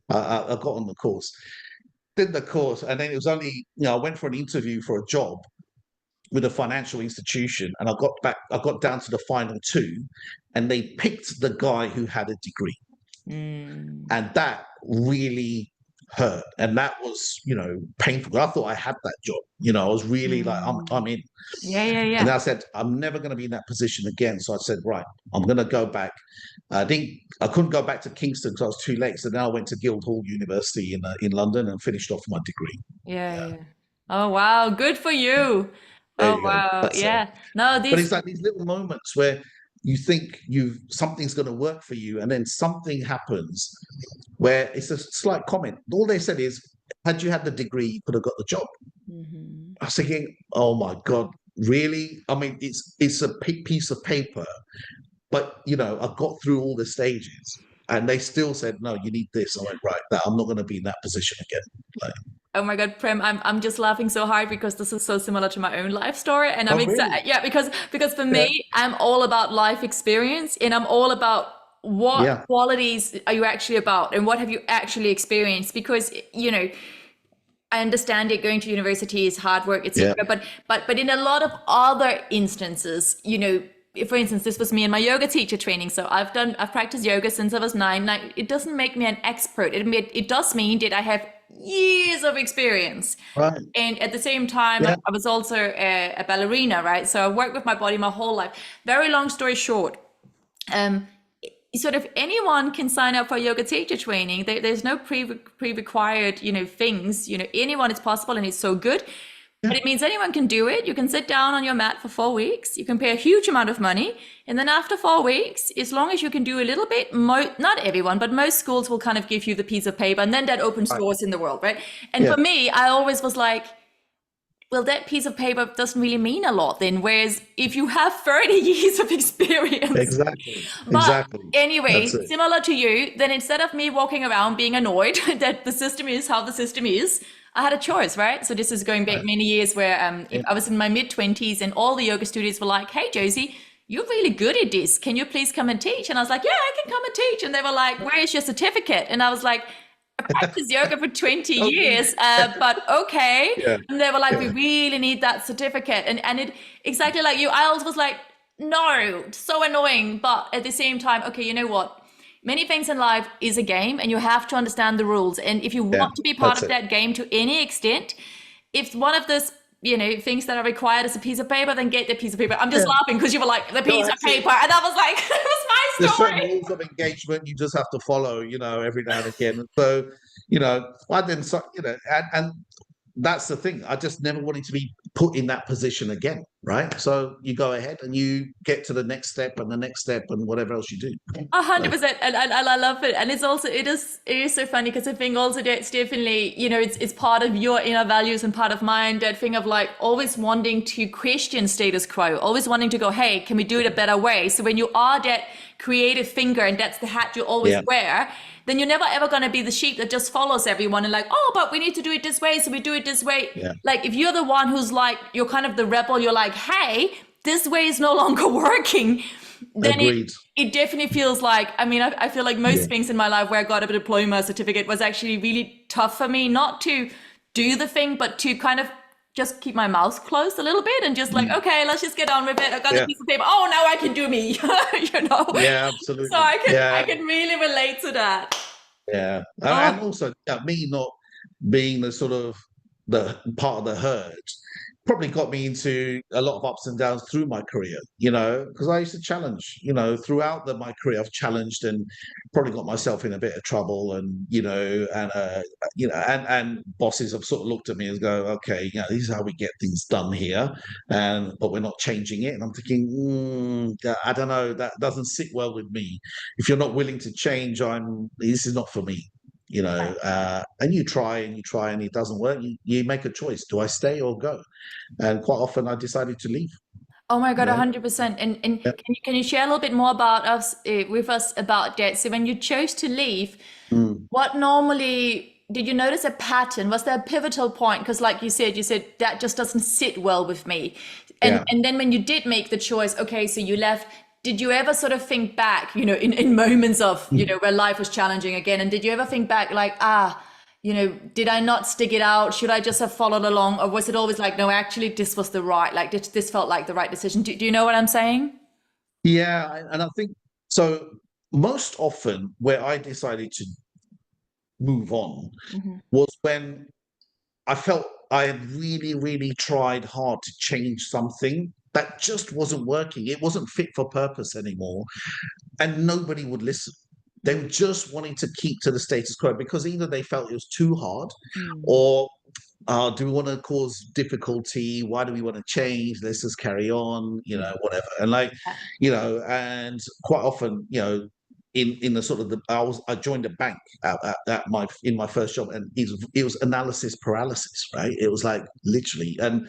Speaker 2: on the course, did the course, and then it was only I went for an interview for a job. with a financial institution, and I got down to the final two, and they picked the guy who had a degree.
Speaker 1: Mm.
Speaker 2: And that really hurt. And that was, painful. I thought I had that job. I was really like, I'm in.
Speaker 1: Yeah, yeah,
Speaker 2: And
Speaker 1: yeah.
Speaker 2: I said, I'm never going to be in that position again. So I said, right, I'm going to go back. I couldn't go back to Kingston because I was too late. So then I went to Guildhall University in London and finished off my degree.
Speaker 1: Yeah, yeah. Oh, wow. Good for you.
Speaker 2: There
Speaker 1: Oh,
Speaker 2: you go.
Speaker 1: wow.
Speaker 2: That's it.
Speaker 1: Yeah. No,
Speaker 2: But
Speaker 1: these,
Speaker 2: it's like these little moments where you think something's going to work for you, and then something happens where it's a slight comment. All they said is, had you had the degree, you could have got the job.
Speaker 1: Mhm.
Speaker 2: I was thinking, oh my God, really? I mean, it's a piece of paper, but I got through all the stages, and they still said, no, you need this. I went, right, I'm not going to be in that position again. Like,
Speaker 1: Oh my God, Prem, I'm just laughing so hard because this is so similar to my own life story. And I'm
Speaker 2: oh
Speaker 1: excited.
Speaker 2: really?
Speaker 1: Yeah, because for
Speaker 2: Yeah,
Speaker 1: me, I'm all about life experience and I'm all about what
Speaker 2: yeah,
Speaker 1: qualities are you actually about and what have you actually experienced? Because, I understand it, going to university is hard work,
Speaker 2: yeah,
Speaker 1: etc. But in a lot of other instances, for instance, this was me in my yoga teacher training. So I've practiced yoga since I was 9. Like, it doesn't make me an expert. It does mean that I have years of experience.
Speaker 2: right,
Speaker 1: And at the same time,
Speaker 2: yeah,
Speaker 1: I was also a ballerina, right? So I worked with my body my whole life. Very long story short, um, sort of anyone can sign up for yoga teacher training. There's no pre-required, things. Anyone is possible, and it's so good.
Speaker 2: yeah,
Speaker 1: But it means anyone can do it. You can sit down on your mat for 4 weeks. You can pay a huge amount of money. And then after 4 weeks, as long as you can do a little bit, not everyone, but most schools will kind of give you the piece of paper. And then that opens
Speaker 2: right,
Speaker 1: doors in the world, right? And
Speaker 2: yeah,
Speaker 1: for me, I always was like, well, that piece of paper doesn't really mean a lot then. Whereas if you have 30 years of experience,
Speaker 2: exactly,
Speaker 1: but
Speaker 2: exactly. That's
Speaker 1: anyway,
Speaker 2: it.
Speaker 1: similar to you, then instead of me walking around being annoyed that the system is how the system is, I had a choice, right? So this is going back
Speaker 2: Right.
Speaker 1: many years where if
Speaker 2: Yeah,
Speaker 1: I was in my mid-20s and all the yoga studios were like, hey, Josie, you're really good at this. Can you please come and teach? And I was like, yeah, I can come and teach. And they were like, where is your certificate? And I was like, I practiced yoga for 20
Speaker 2: don't need
Speaker 1: years,
Speaker 2: it.
Speaker 1: but okay.
Speaker 2: Yeah,
Speaker 1: And they were like, we
Speaker 2: yeah,
Speaker 1: really need that certificate. And it exactly like you, I also was like, no, so annoying. But at the same time, okay, you know what? Many things in life is a game and you have to understand the rules. And if you
Speaker 2: yeah.
Speaker 1: want to be part
Speaker 2: That's
Speaker 1: of
Speaker 2: it.
Speaker 1: that game to any extent, if one of those, things that are required is a piece of paper, then get the piece of paper. I'm just
Speaker 2: Yeah.
Speaker 1: laughing because you were like, the
Speaker 2: No,
Speaker 1: piece of
Speaker 2: that's it.
Speaker 1: paper. And I was like, it was my
Speaker 2: There's certain
Speaker 1: story.
Speaker 2: rules of engagement you just have to follow, every now and again. And so, I didn't, and that's the thing. I just never wanted to be put in that position again, right? So you go ahead and you get to the next step and the next step and whatever else you do.
Speaker 1: A hundred
Speaker 2: So,
Speaker 1: percent, and I love it, and it's also it is so funny because I think also that's definitely it's part of your inner values and part of mine, that thing of like always wanting to question status quo, always wanting to go, hey, can we do it a better way? So when you are that creative thinker and that's the hat you always
Speaker 2: yeah,
Speaker 1: wear, then you're never ever going to be the sheep that just follows everyone and like, oh, but we need to do it this way, so we do it this way.
Speaker 2: yeah,
Speaker 1: Like if you're the one who's like, you're kind of the rebel, you're like, hey, this way is no longer working, then
Speaker 2: agreed.
Speaker 1: it definitely feels like, I mean, I feel like
Speaker 2: Yeah,
Speaker 1: most things in my life where I got a diploma certificate was actually really tough for me, not to do the thing, but to kind of just keep my mouth closed a little bit and just like,
Speaker 2: mm,
Speaker 1: okay, let's just get on with it. I got the
Speaker 2: yeah,
Speaker 1: piece of paper. Oh, now I can do me, you know?
Speaker 2: yeah,
Speaker 1: So
Speaker 2: absolutely.
Speaker 1: I
Speaker 2: Yeah,
Speaker 1: can really relate to that.
Speaker 2: yeah. And
Speaker 1: Oh,
Speaker 2: also, me not being the sort of the part of the herd probably got me into a lot of ups and downs through my career, because I used to challenge, throughout my career, I've challenged and probably got myself in a bit of trouble, and and bosses have sort of looked at me and go, okay, this is how we get things done here, but we're not changing it. And I'm thinking, I don't know, that doesn't sit well with me. If you're not willing to change, this is not for me. And you try and you try and it doesn't work. You make a choice. Do I stay or go? And quite often I decided to leave.
Speaker 1: oh my God,
Speaker 2: You know,
Speaker 1: 100%. And
Speaker 2: yeah.
Speaker 1: can you share a little bit more about us with us about that? So when you chose to leave,
Speaker 2: Mm,
Speaker 1: what normally did you notice a pattern? Was there a pivotal point? Because like you said that just doesn't sit well with me.
Speaker 2: yeah.
Speaker 1: And then when you did make the choice, okay, so you left, did you ever sort of think back, in moments of,
Speaker 2: Mm.
Speaker 1: where life was challenging again? And did you ever think back like, did I not stick it out? Should I just have followed along? Or was it always like, no, actually, this was the right, like this felt like the right decision. Do you know what I'm saying?
Speaker 2: Yeah, and I think so. Most often, where I decided to move on
Speaker 1: Hmm.
Speaker 2: was when I felt I had really, really tried hard to change something that just wasn't working. It wasn't fit for purpose anymore, and nobody would listen. They were just wanting to keep to the status quo because either they felt it was too hard,
Speaker 1: Mm.
Speaker 2: or do we want to cause difficulty? Why do we want to change? Let's just carry on,
Speaker 1: Mm.
Speaker 2: whatever. And and quite often, in the sort of I joined a bank at my in my first job, and it was analysis paralysis, right? It was like literally, and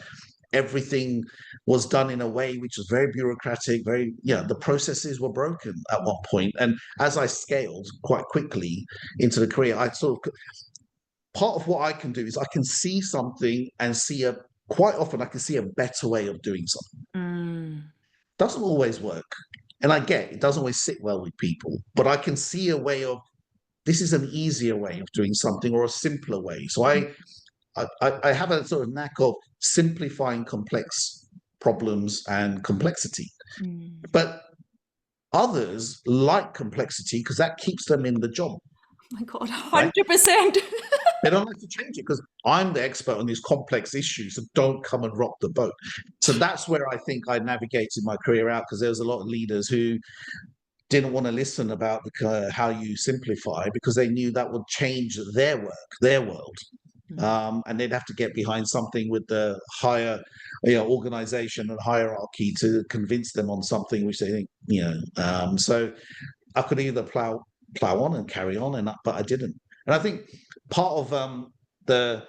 Speaker 2: everything was done in a way which was very bureaucratic, the processes were broken at one point. And as I scaled quite quickly into the career, I sort of part of what I can do is I can see something and quite often I can see a better way of doing something.
Speaker 1: Mm.
Speaker 2: Doesn't always work. And I get it doesn't always sit well with people, but I can see a way of this is an easier way of doing something or a simpler way. So I have a sort of knack of simplifying complex problems and complexity.
Speaker 1: Mm.
Speaker 2: But others like complexity because that keeps them in the job,
Speaker 1: Oh my God,
Speaker 2: right?
Speaker 1: 100%.
Speaker 2: They don't like to change it because I'm the expert on these complex issues, so don't come and rock the boat. So that's where I think I navigated my career out because there was a lot of leaders who didn't want to listen about how you simplify because they knew that would change their work, their world.
Speaker 1: Mm.
Speaker 2: And they'd have to get behind something with the higher organization and hierarchy to convince them on something which they think, so I could either plow on and carry on, but I didn't. And I think part of the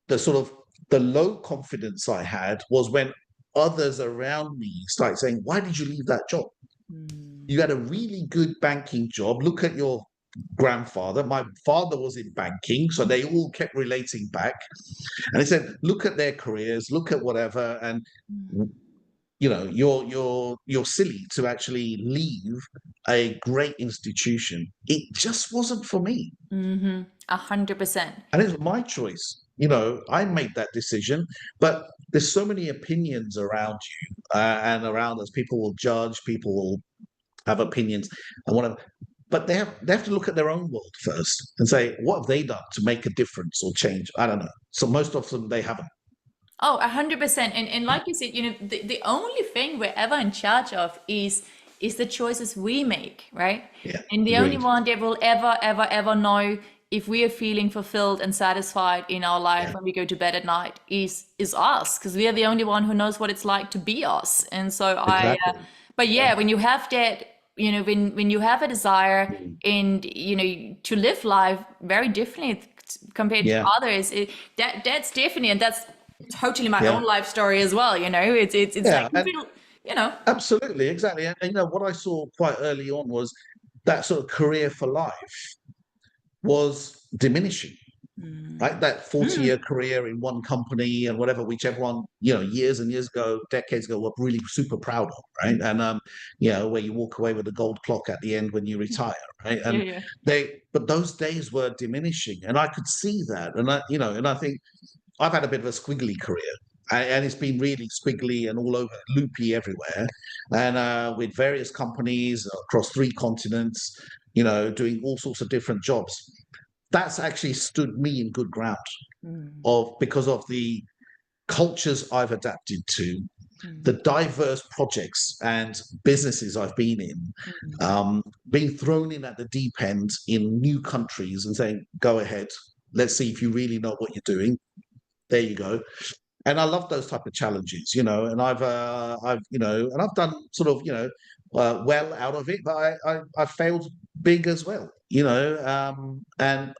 Speaker 2: the sort of the low confidence I had was when others around me started saying, "Why did you leave that job?
Speaker 1: Mm.
Speaker 2: You had a really good banking job. Look at your grandfather. My father was in banking, so they all kept relating back." And they said, "Look at their careers. Look at whatever." And you're silly to actually leave a great institution. It just wasn't for me,
Speaker 1: Mm-hmm. 100%.
Speaker 2: and it's my choice. I made that decision, but there's so many opinions around you and around us. People will judge, people will have opinions and whatever, but they have to look at their own world first and say, what have they done to make a difference or change? I don't know. So most of them they haven't.
Speaker 1: Oh, 100%. And like you said, the only thing we're ever in charge of is the choices we make, right?
Speaker 2: Yeah,
Speaker 1: And the only
Speaker 2: agreed.
Speaker 1: one that will ever, ever, ever know if we are feeling fulfilled and satisfied in our life
Speaker 2: Yeah,
Speaker 1: when we go to bed at night is us, because we are the only one who knows what it's like to be us. And so
Speaker 2: exactly.
Speaker 1: but
Speaker 2: Yeah.
Speaker 1: yeah, when you have that, when you have a desire
Speaker 2: Mm.
Speaker 1: and to live life very differently compared to
Speaker 2: Yeah,
Speaker 1: others, that's definitely, and that's totally my
Speaker 2: yeah,
Speaker 1: own life story as well. It's like
Speaker 2: yeah,
Speaker 1: you
Speaker 2: and
Speaker 1: feel, you know.
Speaker 2: absolutely, exactly. And what I saw quite early on was that sort of career for life was diminishing.
Speaker 1: Mm.
Speaker 2: Right? That
Speaker 1: Mm.
Speaker 2: 40-year career in one company and whatever, which everyone, years and years ago, decades ago, were really super proud of, right? And where you walk away with a gold clock at the end when you retire, right?
Speaker 1: Yeah,
Speaker 2: And
Speaker 1: yeah.
Speaker 2: but those days were diminishing, and I could see that, and I think I've had a bit of a squiggly career. And it's been really squiggly and all over, loopy everywhere, and with various companies across 3 continents, doing all sorts of different jobs. That's actually stood me in good ground
Speaker 1: Mm.
Speaker 2: because of the cultures I've adapted to, the
Speaker 1: Mm.
Speaker 2: diverse projects and businesses I've been in,
Speaker 1: Mm.
Speaker 2: being thrown in at the deep end in new countries and saying, "Go ahead, let's see if you really know what you're doing." There you go. And I love those type of challenges, and I've done sort of, well out of it, but I failed big as well, and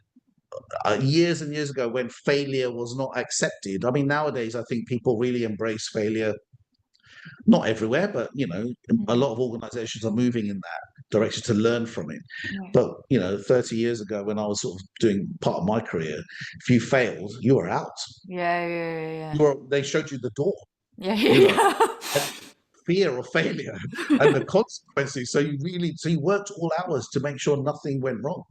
Speaker 2: years and years ago when failure was not accepted. I mean, nowadays I think people really embrace failure. Not everywhere, but a
Speaker 1: Mm.
Speaker 2: lot of organizations are moving in that direction to learn from it.
Speaker 1: Yeah.
Speaker 2: But 30 years ago, when I was sort of doing part of my career, if you failed, you were out.
Speaker 1: Yeah, yeah, yeah,
Speaker 2: They showed you the door.
Speaker 1: yeah,
Speaker 2: You know,
Speaker 1: yeah,
Speaker 2: and fear of failure and the consequences. So you worked all hours to make sure nothing went wrong.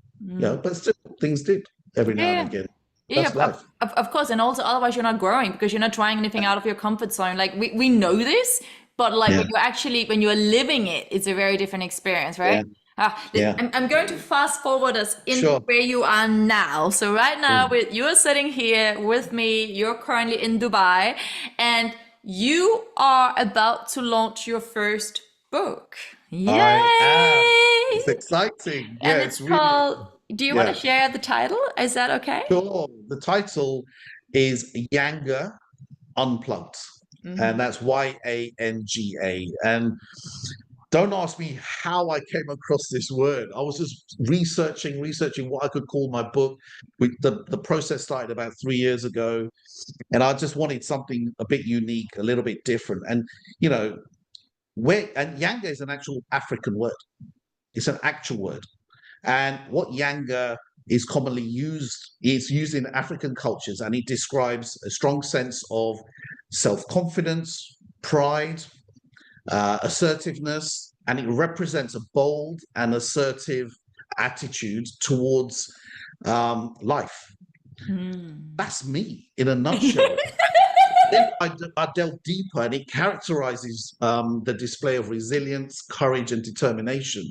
Speaker 1: yeah.
Speaker 2: But still things did. every now and
Speaker 1: Yeah.
Speaker 2: again.
Speaker 1: Yeah,
Speaker 2: That's life.
Speaker 1: of course. And also, otherwise, you're not growing because you're not trying anything out of your comfort zone. Like, we know this, but like
Speaker 2: Yeah,
Speaker 1: when you're living it, it's a very different experience, right?
Speaker 2: yeah, yeah.
Speaker 1: I'm going to fast forward us into
Speaker 2: Sure.
Speaker 1: where you are now. So right now,
Speaker 2: Mm.
Speaker 1: you're sitting here with me. You're currently in Dubai, and you are about to launch your first book.
Speaker 2: I am.
Speaker 1: Yay!
Speaker 2: It's exciting. Yeah,
Speaker 1: And it's
Speaker 2: it's really,
Speaker 1: called, do you want to
Speaker 2: yeah.
Speaker 1: share the title? Is that okay?
Speaker 2: Sure. The title is YANGA Unplugged, and that's YANGA. And don't ask me how I came across this word. I was just researching what I could call my book. The process started about 3 years ago, and I just wanted something a bit unique, a little bit different. And you know, where and Yanga is an actual African word. It's an actual word. And what Yanga is commonly used, it's used in African cultures, and it describes a strong sense of self-confidence, pride, assertiveness, and it represents a bold and assertive attitude towards life. That's me in a nutshell. Then I delve deeper, and it characterizes the display of resilience, courage, and determination.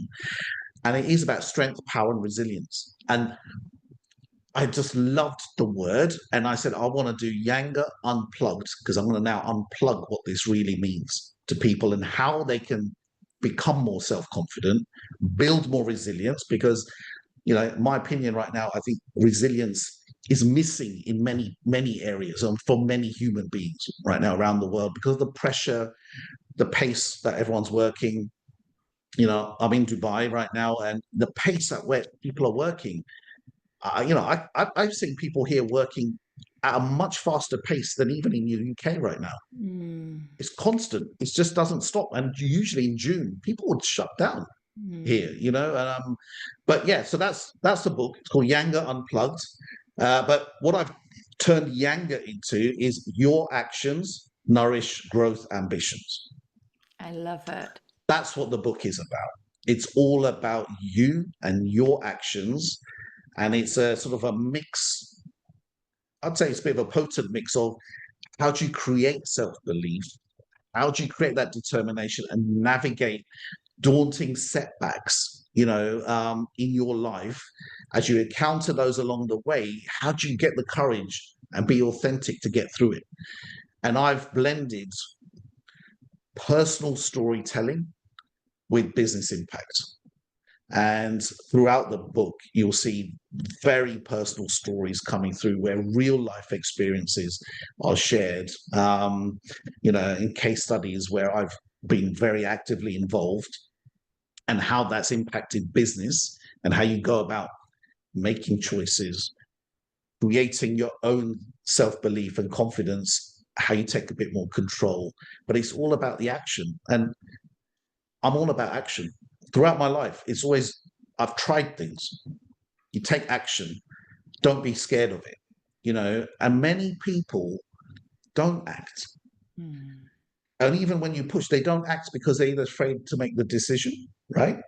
Speaker 2: And it is about strength, power, and resilience. And I just loved the word. And I said, I want to do Yanga Unplugged because I'm going to now unplug what this really means to people and how they can become more self-confident, build more resilience. Because, in my opinion right now, I think resilience is missing in many areas and for many human beings right now around the world because of the pressure, the pace that everyone's working. I'm in Dubai right now, and the pace at where people are working, I've seen people here working at a much faster pace than even in the UK right now. It's constant. It just doesn't stop. And usually in June, people would shut down here, but yeah, so that's the book. It's called Yanga Unplugged. But what I've turned Yanga into is your actions nourish growth ambitions.
Speaker 1: I love it.
Speaker 2: That's what the book is about. It's all about you and your actions. And it's a sort of a mix. I'd say it's a bit of a potent mix of how do you create self-belief? How do you create that determination and navigate daunting setbacks, in your life? As you encounter those along the way, how do you get the courage and be authentic to get through it? And I've blended personal storytelling with business impact. And throughout the book, you'll see very personal stories coming through where real life experiences are shared, in case studies where I've been very actively involved and how that's impacted business and how you go about making choices, creating your own self-belief and confidence, how you take a bit more control. But it's all about the action. And I'm all about action. Throughout my life, it's always, I've tried things. You take action. Don't be scared of it, and many people don't act. And even when you push, they don't act because they're either afraid to make the decision, right?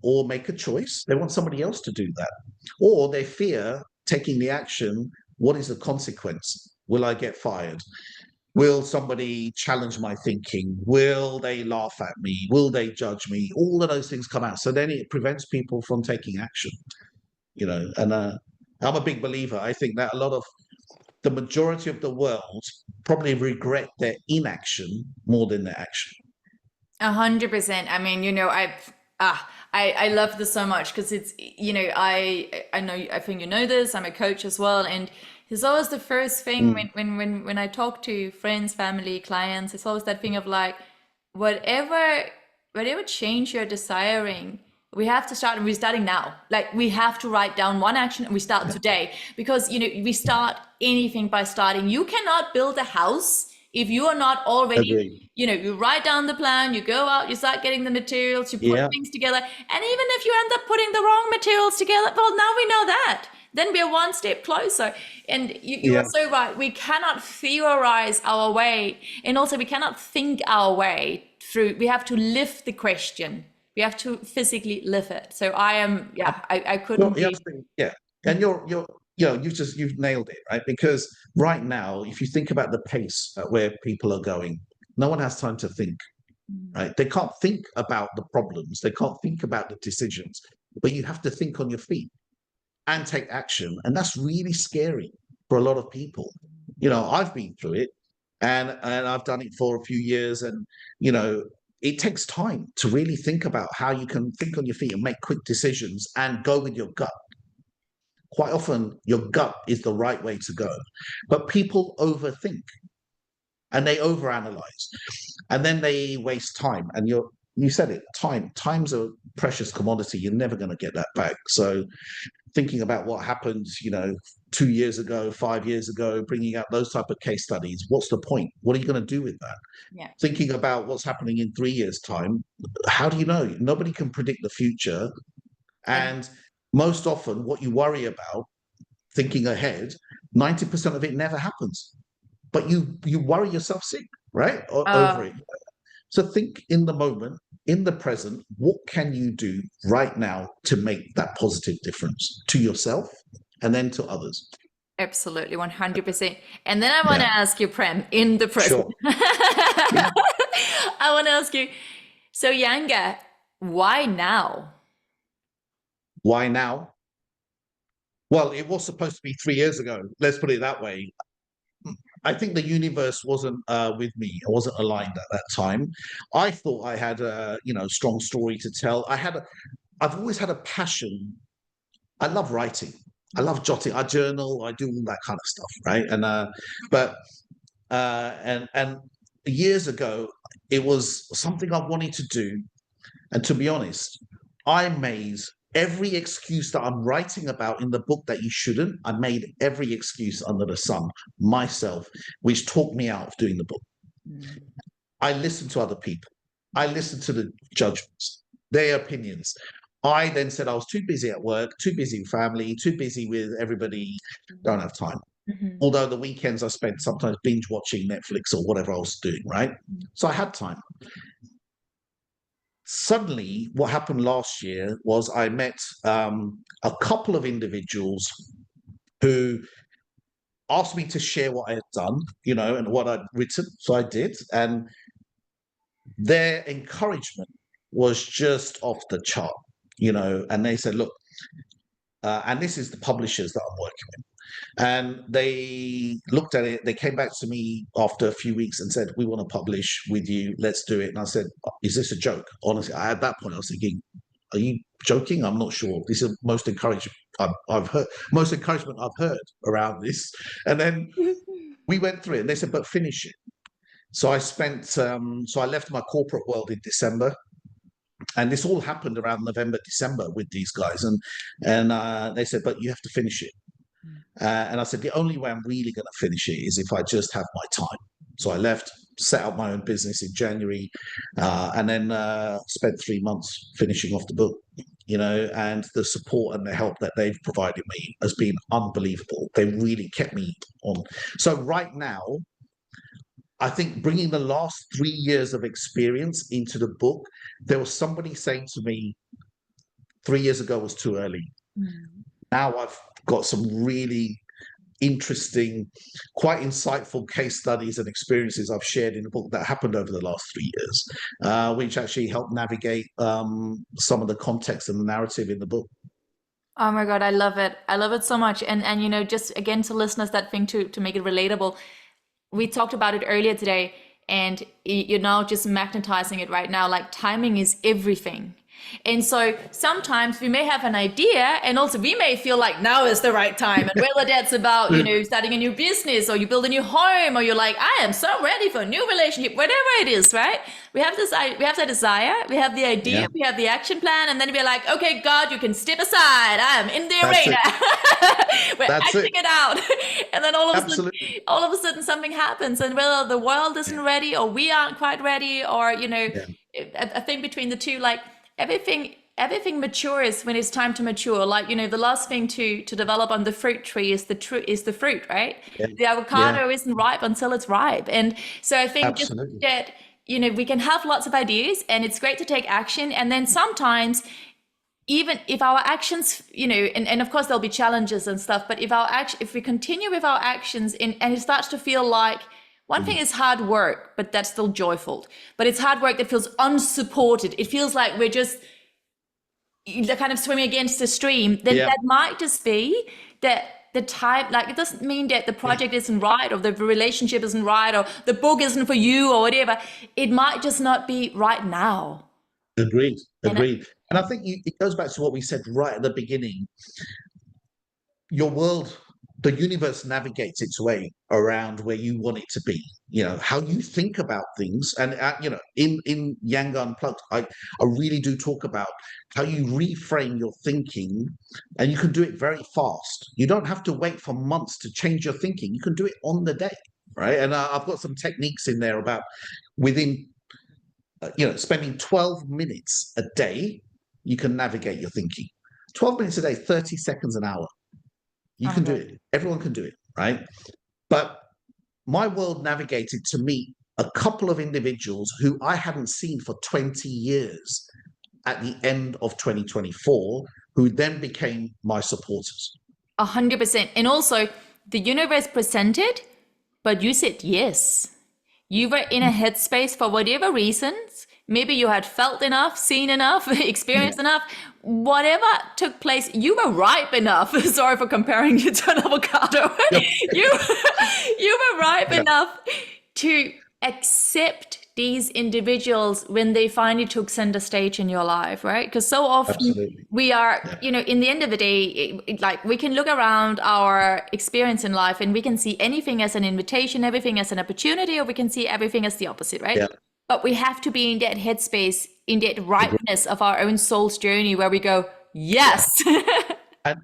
Speaker 2: Or make a choice. They want somebody else to do that. Or they fear taking the action. What is the consequence? Will I get fired? Will somebody challenge my thinking? Will they laugh at me? Will they judge me? All of those things come out. So then it prevents people from taking action, and I'm a big believer. I think that the majority of the world probably regret their inaction more than their action.
Speaker 1: 100%. I mean, I love this so much because it's, I know, I think you know this, I'm a coach as well. And it's always the first thing
Speaker 2: Mm,
Speaker 1: when I talk to friends, family, clients, it's always that thing of like, whatever, whatever change you're desiring, we have to start, and we're starting now. Like, we have to write down one action and we start
Speaker 2: yeah,
Speaker 1: today because, we start anything by starting. You cannot build a house if you are not already,
Speaker 2: agree.
Speaker 1: you write down the plan, you go out, you start getting the materials, you put
Speaker 2: Yeah,
Speaker 1: things together. And even if you end up putting the wrong materials together, well, now we know that. Then we're one step closer. And you are
Speaker 2: yeah,
Speaker 1: so right. We cannot theorize our way. And also, we cannot think our way through. We have to live the question. We have to physically live it. So I am, yeah, I couldn't
Speaker 2: you have
Speaker 1: be.
Speaker 2: to think, yeah. And you're you've nailed it, right? Because right now, if you think about the pace at where people are going, no one has time to think, right? They can't think about the problems, they can't think about the decisions, but you have to think on your feet and take action. And that's really scary for a lot of people. I've been through it, and I've done it for a few years, and it takes time to really think about how you can think on your feet and make quick decisions and go with your gut. Quite often, your gut is the right way to go, but people overthink and they overanalyze, and then they waste time. And you said it, time's a precious commodity. You're never going to get that back. So thinking about what happened, 2 years ago, 5 years ago, bringing out those type of case studies, what's the point? What are you going to do with that?
Speaker 1: Yeah.
Speaker 2: Thinking about what's happening in 3 years' time, how do you know? Nobody can predict the future. And most often what you worry about, thinking ahead, 90% of it never happens. But you worry yourself sick, right? Over it. So think in the moment, in the present, what can you do right now to make that positive difference to yourself and then to others?
Speaker 1: Absolutely, 100%. And then I want to ask you, Prem, in the present.
Speaker 2: Sure.
Speaker 1: I want to ask you, so YANGA, why now?
Speaker 2: Why now? Well, it was supposed to be 3 years ago. Let's put it that way. I think the universe wasn't with me. I wasn't aligned at that time. I thought I had a strong story to tell. I've always had a passion. I love writing. I love jotting. I journal. I do all that kind of stuff, right? And years ago, it was something I wanted to do. And to be honest, I made every excuse that I'm writing about in the book that you shouldn't. I made every excuse under the sun myself, which talked me out of doing the book. I listened to other people. I listened to the judgments, their opinions. I then said I was too busy at work, too busy with family, too busy with everybody, don't have time. Although the weekends I spent sometimes binge watching Netflix or whatever I was doing, right? So I had time. Suddenly, what happened last year was I met a couple of individuals who asked me to share what I had done, and what I'd written. So I did. And their encouragement was just off the chart, and they said, look, and this is the publishers that I'm working with. And they looked at it. They came back to me after a few weeks and said, we want to publish with you. Let's do it. And I said, is this a joke? Honestly, at that point, I was thinking, are you joking? I'm not sure. This is most encouragement I've heard around this. And then we went through it and they said, but finish it. So I left my corporate world in December. And this all happened around November, December with these guys. And they said, but you have to finish it. And I said, the only way I'm really going to finish it is if I just have my time. So I left, set up my own business in January, and then spent 3 months finishing off the book, and the support and the help that they've provided me has been unbelievable. They really kept me on. So right now, I think bringing the last 3 years of experience into the book, there was somebody saying to me 3 years ago was too early. Now I've got some really interesting, quite insightful case studies and experiences I've shared in the book that happened over the last 3 years, which actually helped navigate some of the context and the narrative in the book.
Speaker 1: Oh my God, I love it. I love it so much. And just again to listeners, that thing to make it relatable. We talked about it earlier today, and you're now just magnetizing it right now. Like, timing is everything. And so sometimes we may have an idea, and also we may feel like now is the right time. And whether that's about, starting a new business, or you build a new home, or you're like, I am so ready for a new relationship, whatever it is, right? We have that desire, we have the idea, we have the action plan, and then we're like, okay, God, you can step aside. I am in the arena. We're acting it out. And then all of a sudden something happens, and whether the world isn't ready, or we aren't quite ready, or, I think between the two, like, everything matures when it's time to mature. Like, the last thing to develop on the fruit tree is the fruit, right? The avocado isn't ripe until it's ripe. And so I think just that, we can have lots of ideas, and it's great to take action. And then sometimes even if our actions, and of course there'll be challenges and stuff, but if we continue with our actions and it starts to feel like one thing is hard work, but that's still joyful. But it's hard work that feels unsupported. It feels like we're just kind of swimming against the stream. Then that might just be that the time, like it doesn't mean that the project isn't right or the relationship isn't right or the book isn't for you or whatever. It might just not be right now.
Speaker 2: Agreed. And I think it goes back to what we said right at the beginning. Your world, the universe navigates its way around where you want it to be. How you think about things. And, in YANGA Unplugged, I really do talk about how you reframe your thinking, and you can do it very fast. You don't have to wait for months to change your thinking. You can do it on the day, right? And I've got some techniques in there about within spending 12 minutes a day, you can navigate your thinking. 12 minutes a day, 30 seconds an hour. You can do it. Everyone can do it, right? But my world navigated to meet a couple of individuals who I hadn't seen for 20 years at the end of 2024, who then became my supporters.
Speaker 1: 100%. And also, the universe presented, but you said yes. You were in a headspace for whatever reasons. Maybe you had felt enough, seen enough, experienced enough. Whatever took place, you were ripe enough. Sorry for comparing you to an avocado. You were ripe enough to accept these individuals when they finally took center stage in your life, right? Because so often we are, in the end of the day, like we can look around our experience in life and we can see anything as an invitation, everything as an opportunity, or we can see everything as the opposite, right? But we have to be in that headspace, in that ripeness of our own soul's journey where we go, yes.
Speaker 2: And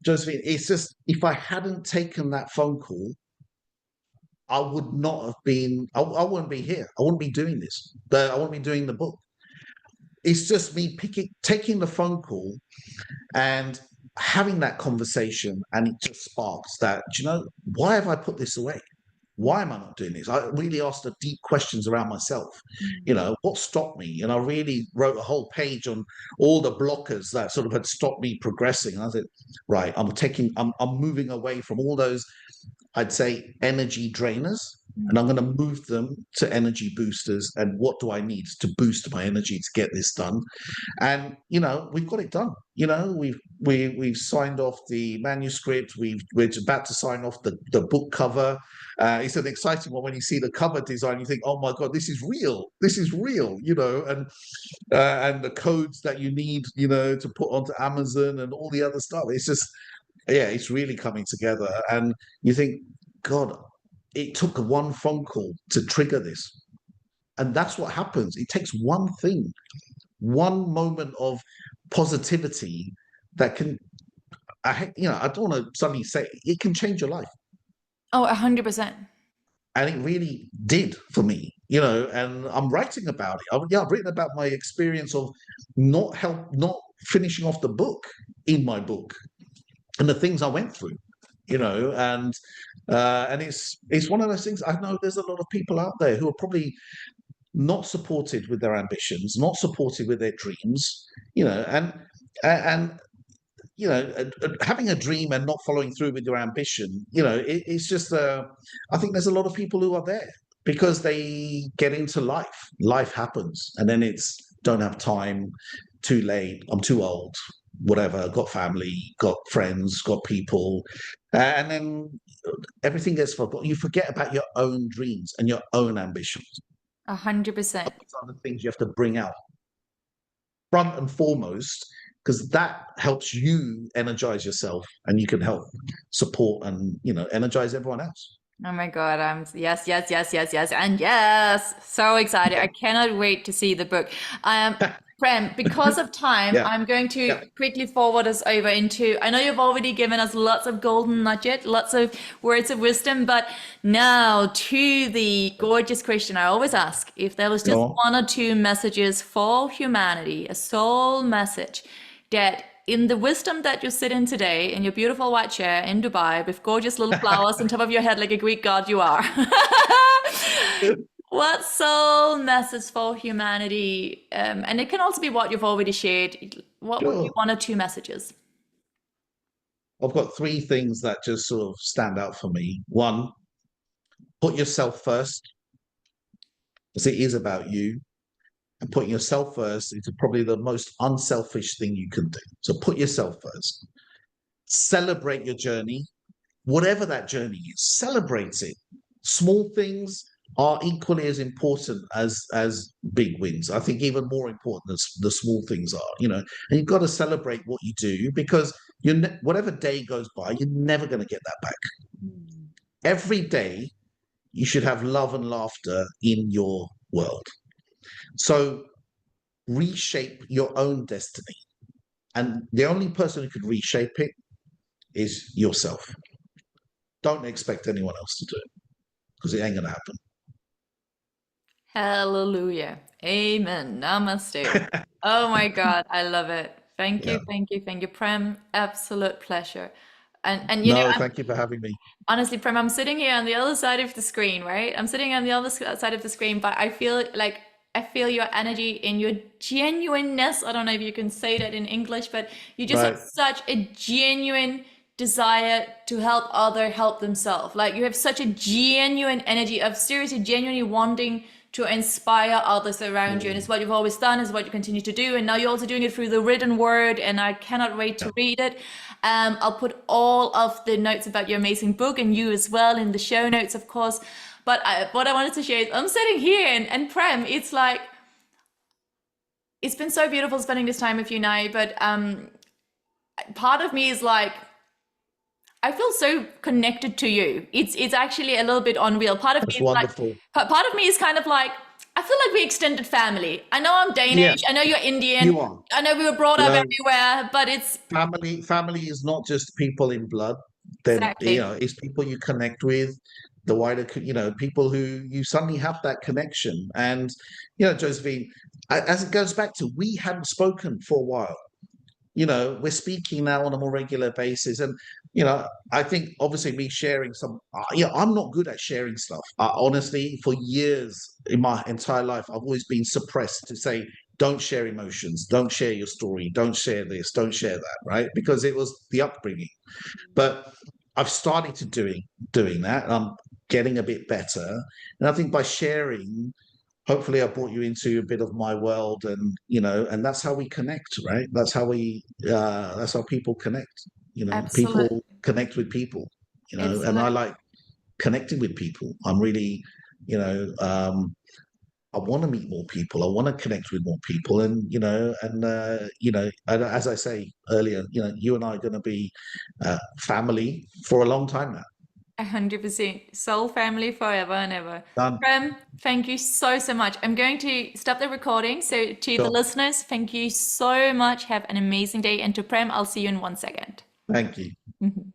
Speaker 2: Josephine, it's just, if I hadn't taken that phone call, I would not have been, I wouldn't be here. I wouldn't be doing this. I wouldn't be doing the book. It's just me taking the phone call and having that conversation, and it just sparks that, why have I put this away? Why am I not doing this? I really asked the deep questions around myself. What stopped me? And I really wrote a whole page on all the blockers that sort of had stopped me progressing. And I said, right, I'm moving away from all those, I'd say, energy drainers, and I'm going to move them to energy boosters. And what do I need to boost my energy to get this done? And we've got it done. We've signed off the manuscript. We're about to sign off the book cover. It's an exciting one when you see the cover design. You think, oh my god, this is real. This is real. And the codes that you need, to put onto Amazon and all the other stuff. It's just, it's really coming together. And you think, God, it took one phone call to trigger this. And that's what happens. It takes one thing, one moment of positivity that can, I don't want to suddenly say it can change your life.
Speaker 1: Oh, 100%.
Speaker 2: And it really did for me, and I'm writing about it. I've written about my experience of not finishing off the book in my book and the things I went through, and it's one of those things. I know there's a lot of people out there who are probably not supported with their ambitions, not supported with their dreams, and having a dream and not following through with your ambition, it's just, I think there's a lot of people who are there because they get into life. Life happens, and then it's don't have time, too late, I'm too old, whatever, got family, got friends, got people, and then everything gets forgotten. You forget about your own dreams and your own ambitions.
Speaker 1: 100%.
Speaker 2: These are the things you have to bring out front and foremost, because that helps you energize yourself, and you can help support and energize everyone else.
Speaker 1: Oh my God, yes, and yes, so excited. I cannot wait to see the book. Prem, because of time, I'm going to quickly forward us over into, I know you've already given us lots of golden nugget, lots of words of wisdom, but now to the gorgeous question I always ask, if there was just one or two messages for humanity, a soul message that in the wisdom that you sit in today in your beautiful white chair in Dubai with gorgeous little flowers on top of your head like a Greek god you are. What soul message for humanity? And it can also be what you've already shared. what would be
Speaker 2: Sure.
Speaker 1: one or two messages?
Speaker 2: I've got three things that just sort of stand out for me. One, put yourself first, because it is about you. And putting yourself first is probably the most unselfish thing you can do. So put yourself first. Celebrate your journey, whatever that journey is. Celebrate it. Small things are equally as important as big wins. I think even more important than the small things are. And you've got to celebrate what you do because whatever day goes by, you're never going to get that back. Every day, you should have love and laughter in your world. So reshape your own destiny. And the only person who could reshape it is yourself. Don't expect anyone else to do it because it ain't going to happen.
Speaker 1: Hallelujah. Amen. Namaste. Oh my God, I love it. Thank
Speaker 2: Yeah.
Speaker 1: you, thank you, thank you, Prem. Absolute pleasure. And
Speaker 2: No, thank you for having me.
Speaker 1: honestly, Prem, I'm sitting here on the other side of the screen, right? I'm sitting on the other side of the screen, but I feel your energy and your genuineness. I don't know if you can say that in English, but you just have
Speaker 2: Right.
Speaker 1: such a genuine desire to help other help themselves. Like you have such a genuine energy of seriously, genuinely wanting to inspire others around you. And it's what you've always done, is what you continue to do. And now you're also doing it through the written word, and I cannot wait to read it. I'll put all of the notes about your amazing book and you as well in the show notes, of course. But what I wanted to share is I'm sitting here and Prem, it's like, it's been so beautiful spending this time with you now, but part of me is like, I feel so connected to you. It's actually a little bit unreal. Part of me
Speaker 2: That's
Speaker 1: is like,
Speaker 2: wonderful.
Speaker 1: part of me is kind of like, I feel like we're extended family. I know I'm
Speaker 2: Yeah,
Speaker 1: Danish. I know you're Indian.
Speaker 2: you are.
Speaker 1: I know we were brought
Speaker 2: You
Speaker 1: up
Speaker 2: know,
Speaker 1: everywhere, but it's
Speaker 2: family is not just people in blood. Then,
Speaker 1: exactly.
Speaker 2: it's people you connect with, the wider, people who you suddenly have that connection. And, Josephine, as it goes back to, we hadn't spoken for a while. We're speaking now on a more regular basis. And, I think obviously me sharing I'm not good at sharing stuff. Honestly, for years in my entire life, I've always been suppressed to say, don't share emotions, don't share your story, don't share this, don't share that, right? Because it was the upbringing. But I've started to doing that. I'm getting a bit better. And I think by sharing, hopefully I brought you into a bit of my world, and and that's how we connect, right? That's how people connect.
Speaker 1: Absolute.
Speaker 2: People connect with people, and I
Speaker 1: Absolute.
Speaker 2: like connecting with people. I'm really, you know I want to meet more people. I want to connect with more people, and as I say earlier, you and I are going to be family for a long time now.
Speaker 1: 100%. Soul family forever and ever.
Speaker 2: Done.
Speaker 1: Prem, thank you so, so much. I'm going to stop the recording. So to the
Speaker 2: Sure.
Speaker 1: listeners, thank you so much. Have an amazing day. And to Prem, I'll see you in 1 second.
Speaker 2: Thank you.
Speaker 1: Mhm.